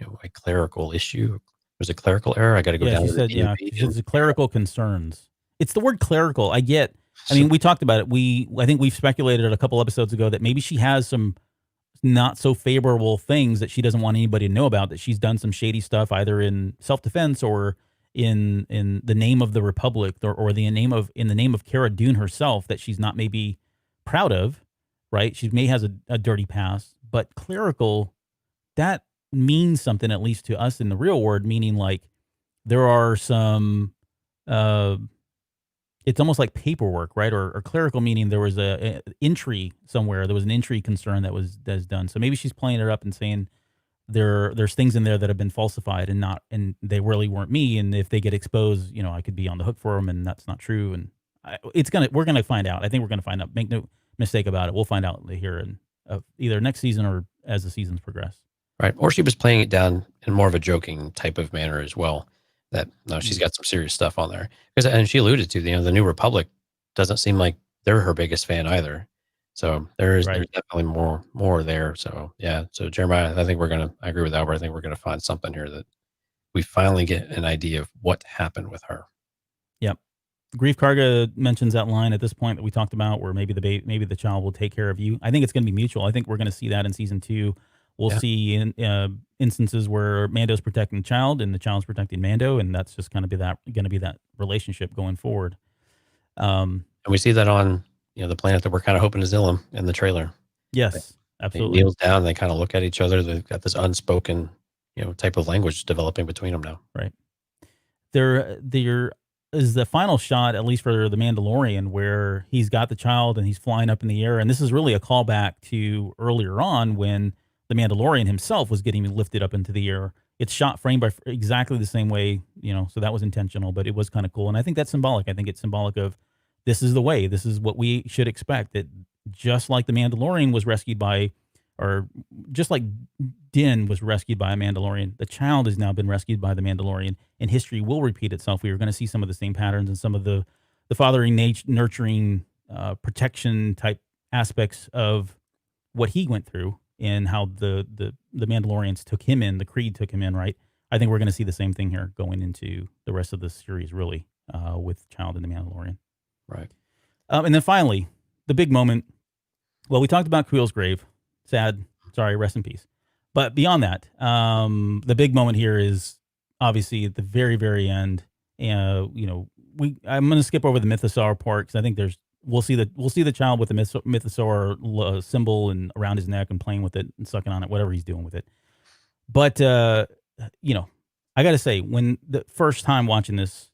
a clerical issue. There's a clerical error. I got to go down. She said, it's clerical concerns. It's the word clerical. I get I mean, we talked about it. I think we've speculated a couple episodes ago that maybe she has some not so favorable things that she doesn't want anybody to know about, that she's done some shady stuff either in self-defense or in the name of the Republic, or in the name of Cara Dune herself, that she's not maybe proud of, right? She may has a dirty past, but clerical, that means something, at least to us in the real world, meaning like there are some it's almost like paperwork, right? Or clerical, meaning there was a entry somewhere. There was an entry concern that's done. So maybe she's playing it up and saying there's things in there that have been falsified and they really weren't me. And if they get exposed, I could be on the hook for them, and that's not true. And we're gonna find out. I think we're gonna find out. Make no mistake about it. We'll find out here in either next season or as the seasons progress. Right. Or she was playing it down in more of a joking type of manner as well. That no, she's got some serious stuff on there. And she alluded to the New Republic doesn't seem like they're her biggest fan either. So there's definitely more there. So yeah. So Jeremiah, I agree with Albert. I think we're gonna find something here that we finally get an idea of what happened with her. Yep. Grief Karga mentions that line at this point that we talked about, where maybe the child will take care of you. I think it's going to be mutual. I think we're going to see that in season 2. We'll see in instances where Mando's protecting the child and the child's protecting Mando, and that's just going to be that relationship going forward. And we see that on the planet that we're kind of hoping is Ilum in the trailer. Yes, absolutely. They kneels down, and they kind of look at each other. They've got this unspoken type of language developing between them now. Right. There is the final shot, at least for the Mandalorian, where he's got the child and he's flying up in the air, and this is really a callback to earlier on when the Mandalorian himself was getting lifted up into the air. It's shot frame by exactly the same way, so that was intentional, but it was kind of cool. And I think that's symbolic. I think it's symbolic of this is the way, this is what we should expect, that just like the Mandalorian was rescued by, or just like Din was rescued by a Mandalorian, the child has now been rescued by the Mandalorian, and history will repeat itself. We are going to see some of the same patterns and some of the fathering, nurturing, protection type aspects of what he went through, and how the Mandalorians took him in, the Creed took him in, right? I think we're going to see the same thing here going into the rest of the series, really, with Child and the Mandalorian. Right. And then finally, the big moment. Well, we talked about Creel's grave. Sad. Sorry, rest in peace. But beyond that, the big moment here is obviously at the very, very end. I'm going to skip over the mythosaur part, because I think we'll see the child with the mythosaur symbol and around his neck and playing with it and sucking on it, whatever he's doing with it. But I got to say, when the first time watching this,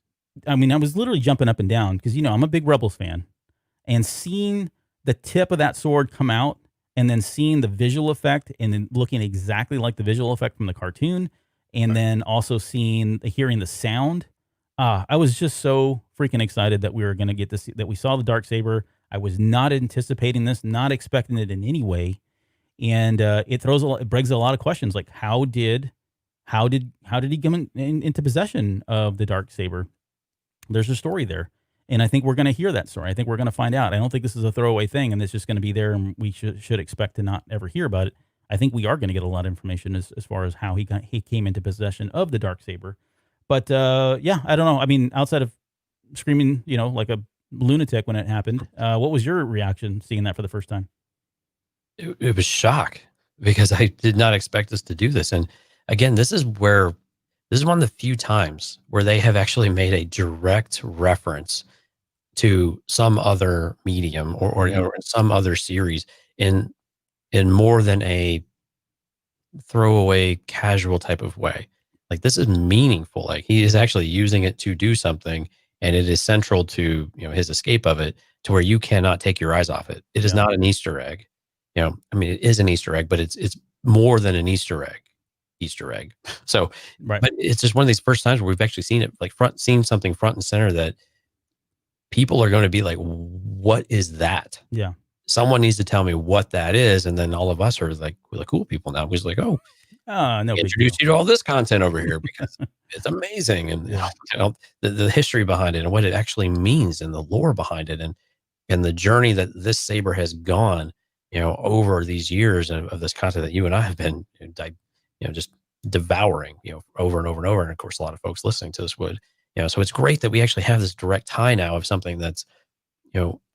I was literally jumping up and down, because I'm a big Rebels fan, and seeing the tip of that sword come out, and then seeing the visual effect and then looking exactly like the visual effect from the cartoon, and then also hearing the sound. I was just so freaking excited that we were going to get to see, that we saw the Darksaber. I was not anticipating this, not expecting it in any way. And it begs a lot of questions, like how did he come into possession of the Darksaber? There's a story there. And I think we're going to hear that story. I think we're going to find out. I don't think this is a throwaway thing and it's just going to be there and we should expect to not ever hear about it. I think we are going to get a lot of information as far as how he came into possession of the Darksaber. But yeah, I don't know. Outside of screaming, like a lunatic when it happened, what was your reaction seeing that for the first time? It was shock, because I did not expect us to do this. And again, this is one of the few times where they have actually made a direct reference to some other medium or some other series in more than a throwaway casual type of way. Like, this is meaningful. Like, he is actually using it to do something, and it is central to his escape of it, to where you cannot take your eyes off it. It is not an Easter egg. It is an Easter egg, but it's more than an Easter egg. So, right. But it's just one of these first times where we've actually seen it, seen something front and center that people are going to be like, what is that? Yeah. Someone needs to tell me what that is. And then all of us are like, we're the cool people now. We're like, oh, no, introduce you to all this content over here because it's amazing. And the history behind it and what it actually means and the lore behind it and the journey that this saber has gone, over these years of this content that you and I have been, just devouring, over and over and over. And of course, a lot of folks listening to this would, so it's great that we actually have this direct tie now of something that's,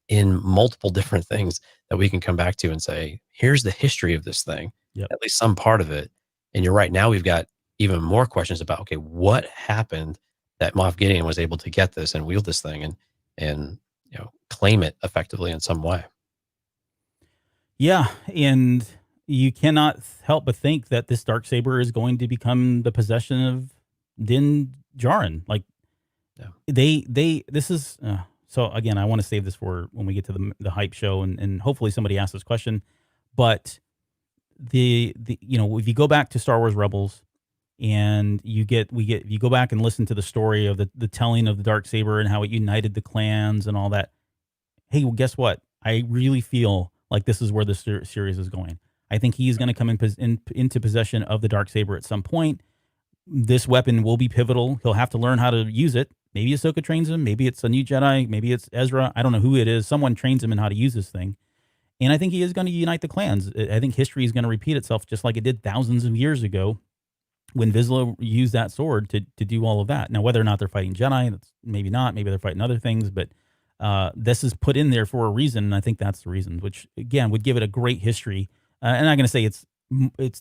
in multiple different things that we can come back to and say, here's the history of this thing, Yep. at least some part of it. And you're right. Now we've got even more questions about, okay, what happened that Moff Gideon was able to get this and wield this thing and claim it effectively in some way. Yeah, and you cannot help but think that this Darksaber is going to become the possession of Din Djarin. Like, Yeah. this is so again, I want to save this for when we get to the hype show, and hopefully somebody asks this question. But the if you go back to Star Wars Rebels, and you go back and listen to the story of the telling of the Darksaber and how it united the clans and all that. Hey, well, guess what? I really feel like this is where the series is going. I think he's going to come into possession of the Darksaber at some point. This weapon will be pivotal. He'll have to learn how to use it. Maybe Ahsoka trains him. Maybe it's a new Jedi. Maybe it's Ezra. I don't know who it is. Someone trains him in how to use this thing. And I think he is going to unite the clans. I think history is going to repeat itself just like it did thousands of years ago when Vizsla used that sword to do all of that. Now, whether or not they're fighting Jedi, that's maybe not. Maybe they're fighting other things, but this is put in there for a reason, and I think that's the reason, which, again, would give it a great history. And I'm not going to say it's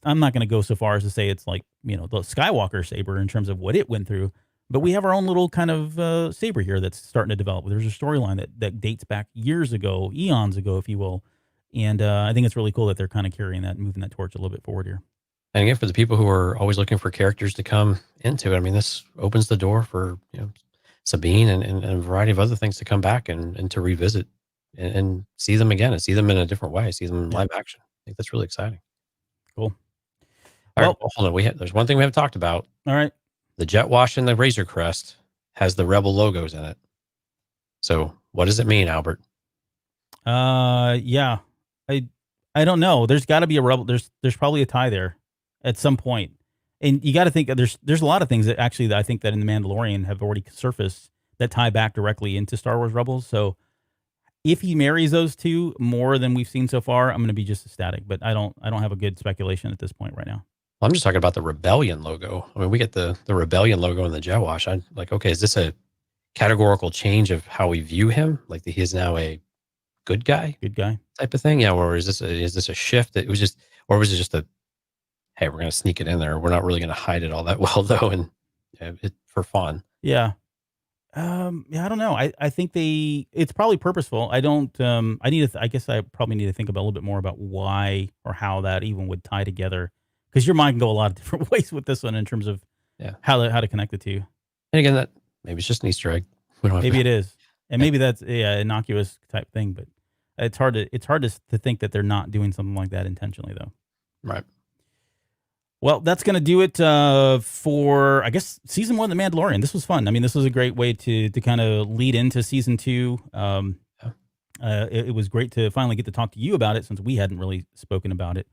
I'm not going to go so far as to say it's like, the Skywalker saber in terms of what it went through, but we have our own little kind of saber here that's starting to develop. There's a storyline that dates back years ago, eons ago, if you will. And I think it's really cool that they're kind of carrying that and moving that torch a little bit forward here. And again, for the people who are always looking for characters to come into it, I mean, this opens the door for Sabine and a variety of other things to come back and to revisit and see them again and see them in a different way, see them in live action. I think that's really exciting. Cool. All right, well, hold on. There's one thing we haven't talked about. All right. The Jet Wash and the Razor Crest has the Rebel logos in it. So what does it mean, Albert? Yeah. I don't know. There's got to be a Rebel. There's probably a tie there at some point. And you got to think that there's a lot of things that I think that in The Mandalorian have already surfaced that tie back directly into Star Wars Rebels. So if he marries those two more than we've seen so far, I'm going to be just ecstatic. But I don't have a good speculation at this point right now. Well, I'm just talking about the Rebellion logo. I mean, we get the Rebellion logo in the Jet Wash. I'm like, okay, is this a categorical change of how we view him? Like he is now a good guy type of thing? Yeah. Or is this a shift? Or was it just a, hey, we're going to sneak it in there. We're not really going to hide it all that well though. And for fun. Yeah. Yeah, I don't know. I think it's probably purposeful. I don't, I guess I probably need to think about a little bit more about why or how that even would tie together. Because your mind can go a lot of different ways with this one in terms of how to connect the two. And again, that maybe it's just an Easter egg. Maybe it is. And maybe that's innocuous type thing, but it's hard to think that they're not doing something like that intentionally though. Right. Well, that's going to do it for, I guess, season 1 of The Mandalorian. This was fun. I mean, this was a great way to kind of lead into season 2. It was great to finally get to talk to you about it since we hadn't really spoken about it.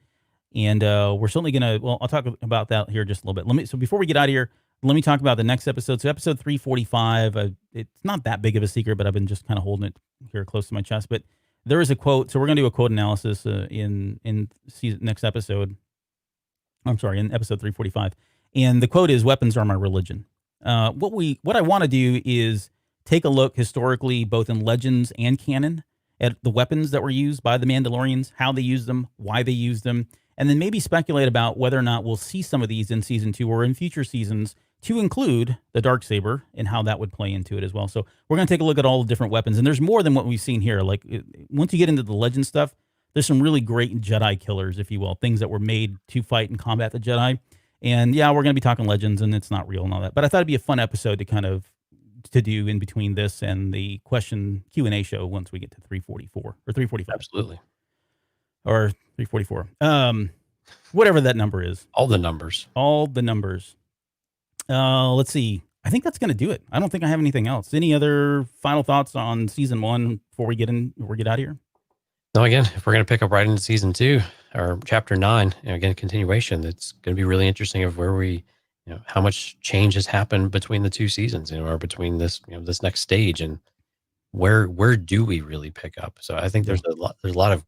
And we're certainly going to, I'll talk about that here just a little bit. So before we get out of here, let me talk about the next episode. So episode 345, it's not that big of a secret, but I've been just kind of holding it here close to my chest. But there is a quote. So we're going to do a quote analysis in next episode. I'm sorry, in episode 345. And the quote is, "Weapons are my religion." What I want to do is take a look historically, both in Legends and canon, at the weapons that were used by the Mandalorians, how they used them, why they used them, and then maybe speculate about whether or not we'll see some of these in season 2 or in future seasons to include the Darksaber and how that would play into it as well. So we're going to take a look at all the different weapons, and there's more than what we've seen here. Like once you get into the Legend stuff, there's some really great Jedi killers, if you will, things that were made to fight and combat the Jedi. And yeah, we're going to be talking Legends, and it's not real and all that. But I thought it'd be a fun episode to do in between this and the question Q&A show once we get to 344 or 345. Absolutely. Or 344. Whatever that number is. All the numbers. Let's see. I think that's going to do it. I don't think I have anything else. Any other final thoughts on season 1 before we get out of here? No, again, if we're going to pick up right into season 2 or chapter 9, again, continuation, it's going to be really interesting of where we, how much change has happened between the 2 seasons, or between this, this next stage, and where do we really pick up? So I think there's a lot of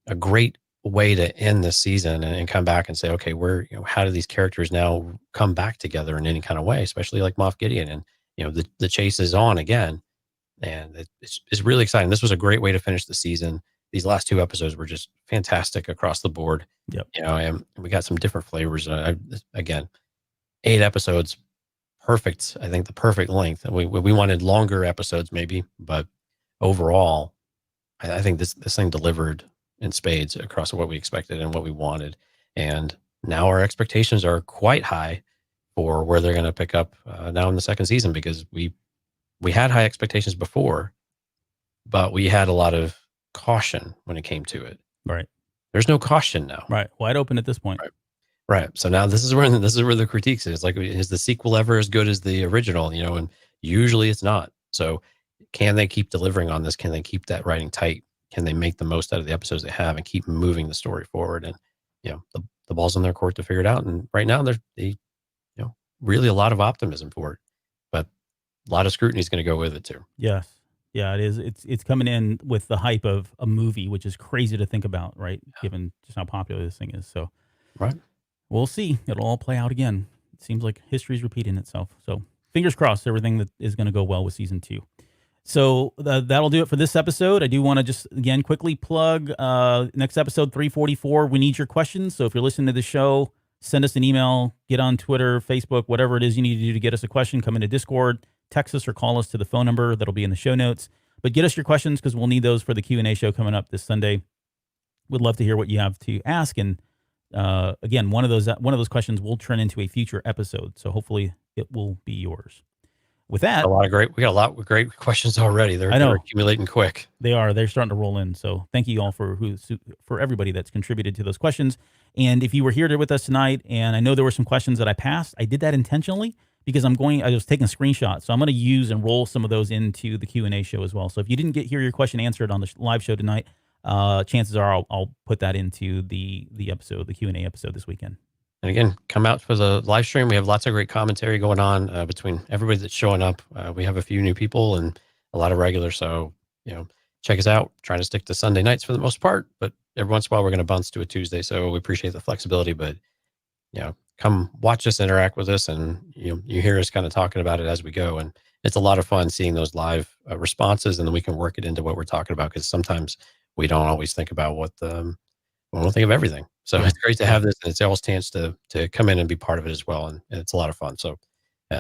a great way to end this season and come back and say, okay, how do these characters now come back together in any kind of way, especially like Moff Gideon, and, the chase is on again. and it's really exciting. This was a great way to finish the season. These last 2 episodes were just fantastic across the board. Yep. And we got some different flavors. Again, 8 episodes, perfect. I think the perfect length. We wanted longer episodes maybe, but overall, I think this thing delivered in spades across what we expected and what we wanted. And now our expectations are quite high for where they're going to pick up now in the second season, because we had high expectations before, but we had a lot of caution when it came to it. Right. There's no caution now. Right. Wide open at this point. Right. So now this is where the critiques is. Like, is the sequel ever as good as the original? And usually it's not. So can they keep delivering on this? Can they keep that writing tight? Can they make the most out of the episodes they have and keep moving the story forward? And the ball's in their court to figure it out. And right now they really a lot of optimism for it, but a lot of scrutiny is going to go with it too. Yes. Yeah, it is. It's coming in with the hype of a movie, which is crazy to think about, right? Given just how popular this thing is. So, right. We'll see. It'll all play out again. It seems like history's repeating itself. So fingers crossed, everything that is going to go well with season 2. So that'll do it for this episode. I do want to just, again, quickly plug next episode, 344. We need your questions. So if you're listening to the show, send us an email, get on Twitter, Facebook, whatever it is you need to do to get us a question. Come into Discord, text us or call us to the phone number that'll be in the show notes. But get us your questions, because we'll need those for the Q&A show coming up this Sunday. We'd love to hear what you have to ask. And again, one of those questions will turn into a future episode. So hopefully it will be yours. With that, we got a lot of great questions already. They're accumulating quick. They're starting to roll in. So thank you all for everybody that's contributed to those questions. And if you were here with us tonight, and I know there were some questions that I passed, I did that intentionally because I was taking a screenshot. So I'm going to use and roll some of those into the Q&A show as well. So if you didn't hear your question answered on the live show tonight, chances are I'll put that into the episode, the Q&A episode this weekend. And again, come out for the live stream. We have lots of great commentary going on between everybody that's showing up. We have a few new people and a lot of regulars. So, check us out. Trying to stick to Sunday nights for the most part, but every once in a while we're going to bounce to a Tuesday. So we appreciate the flexibility, but come watch us, interact with us, and you hear us kind of talking about it as we go. And it's a lot of fun seeing those live responses, and then we can work it into what we're talking about, because sometimes we don't always think about we don't think of everything. So it's great to have this, and it's always a chance to come in and be part of it as well. And it's a lot of fun. So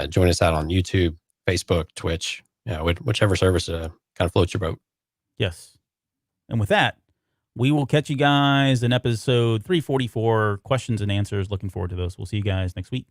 join us out on YouTube, Facebook, Twitch, whichever service kind of floats your boat. Yes. And with that, we will catch you guys in episode 344, questions and answers. Looking forward to those. We'll see you guys next week.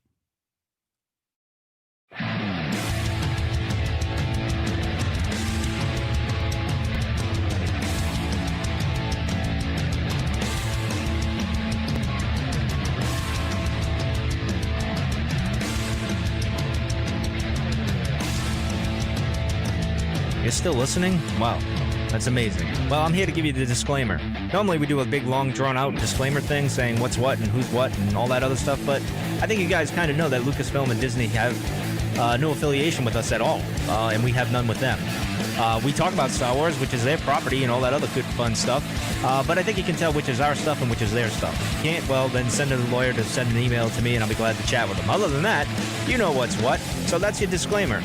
You're still listening? Wow, that's amazing. Well, I'm here to give you the disclaimer. Normally we do a big, long, drawn-out disclaimer thing saying what's what and who's what and all that other stuff, but I think you guys kind of know that Lucasfilm and Disney have no affiliation with us at all, and we have none with them. We talk about Star Wars, which is their property, and all that other good, fun stuff, but I think you can tell which is our stuff and which is their stuff. If you can't, well, then send a lawyer to send an email to me, and I'll be glad to chat with them. Other than that, you know what's what, so that's your disclaimer.